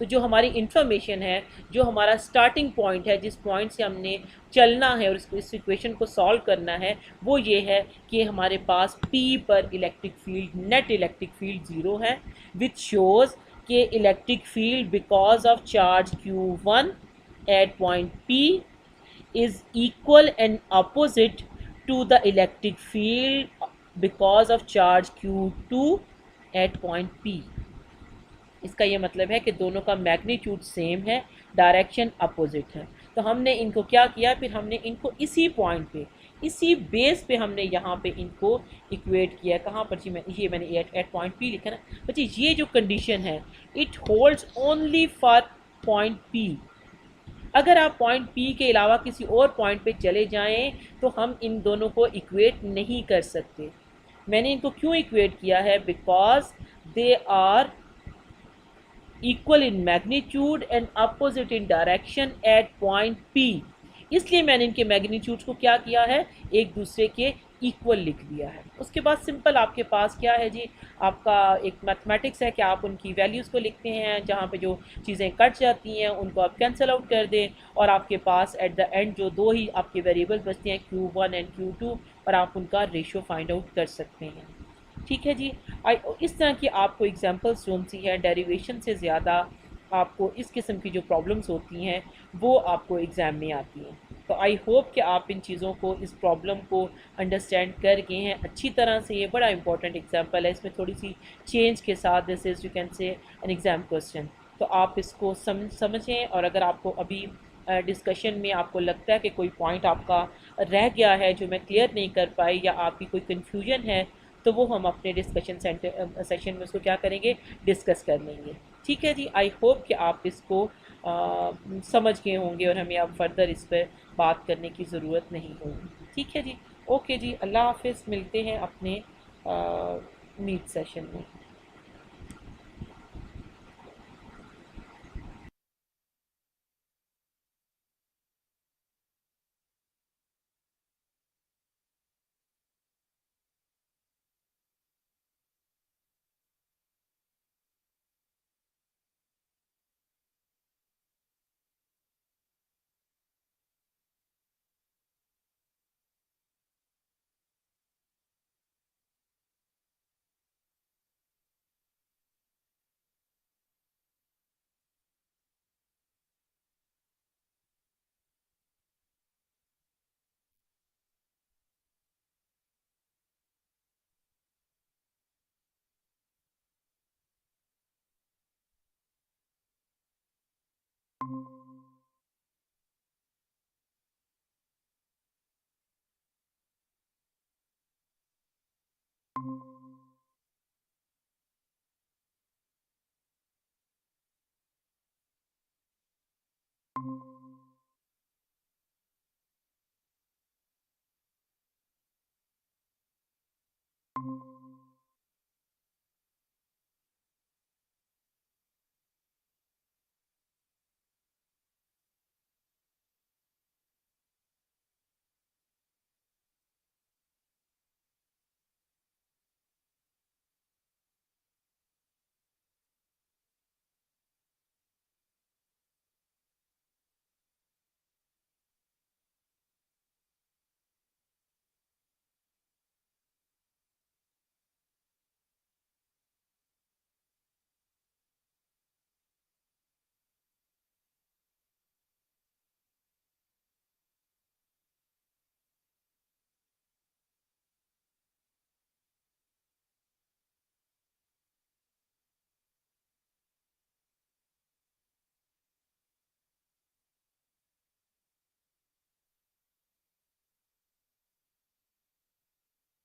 तो जो हमारी इन्फॉर्मेशन है, जो हमारा स्टार्टिंग पॉइंट है, जिस पॉइंट से हमने चलना है और इस इक्वेशन को सॉल्व करना है, वो ये है कि हमारे पास P पर electric field, net electric field zero है, विच शोज़ कि electric field because of charge Q1 at point P is equal and opposite to the electric field because of charge Q2 at point P। इसका ये मतलब है कि दोनों का magnitude same है, डायरेक्शन अपोजिट है। तो हमने इनको क्या किया, फिर हमने इनको इसी पॉइंट पे, इसी बेस पे हमने यहाँ पे इनको इक्वेट किया। कहाँ पर जी, ये मैंने एट पॉइंट P लिखा ना बच्चे। ये जो कंडीशन है it holds only for point P। अगर आप पॉइंट P के अलावा किसी और पॉइंट पे चले जाएं तो हम इन दोनों को इक्वेट नहीं कर सकते। मैंने इनको क्यों इक्वेट किया है, because they are equal in magnitude and opposite in direction at point P। इसलिए मैंने इनके मैग्नीट्यूड को क्या किया है, एक दूसरे के इक्वल लिख दिया है। उसके बाद सिंपल आपके पास क्या है जी, आपका एक मैथमेटिक्स है कि आप उनकी वैल्यूज़ को लिखते हैं, जहाँ पे जो चीज़ें कट जाती हैं उनको आप कैंसिल आउट कर दें, और आपके पास एट द एंड जो दो ही आपके वेरिएबल बचते हैं Q1 एंड Q2, और आप उनका रेशियो फाइंड आउट कर सकते हैं, ठीक है जी। इस तरह की आपको एग्जांपल्स जो सी है, डेरिवेशन से ज़्यादा आपको इस किस्म की जो प्रॉब्लम्स होती हैं वो आपको एग्ज़ाम में आती हैं। तो आई होप कि आप इन चीज़ों को, इस प्रॉब्लम को अंडरस्टैंड कर गए हैं अच्छी तरह से। ये बड़ा इंपॉर्टेंट एग्जांपल है, इसमें थोड़ी सी चेंज के साथ this is you can say an exam question. तो आप इसको समझें, और अगर आपको अभी डिस्कशन में आपको लगता है कि कोई पॉइंट आपका रह गया है जो मैं क्लियर नहीं कर पाई, या आपकी कोई कन्फ्यूजन है, तो वो हम अपने डिस्कशन सेशन में उसको क्या करेंगे, डिस्कस कर लेंगे। ठीक है जी, आई होप कि आप इसको समझ गए होंगे और हमें अब फर्दर इस पर बात करने की ज़रूरत नहीं होगी। ठीक है जी, ओके जी, अल्लाह हाफिज़, मिलते हैं अपने मीट सेशन में।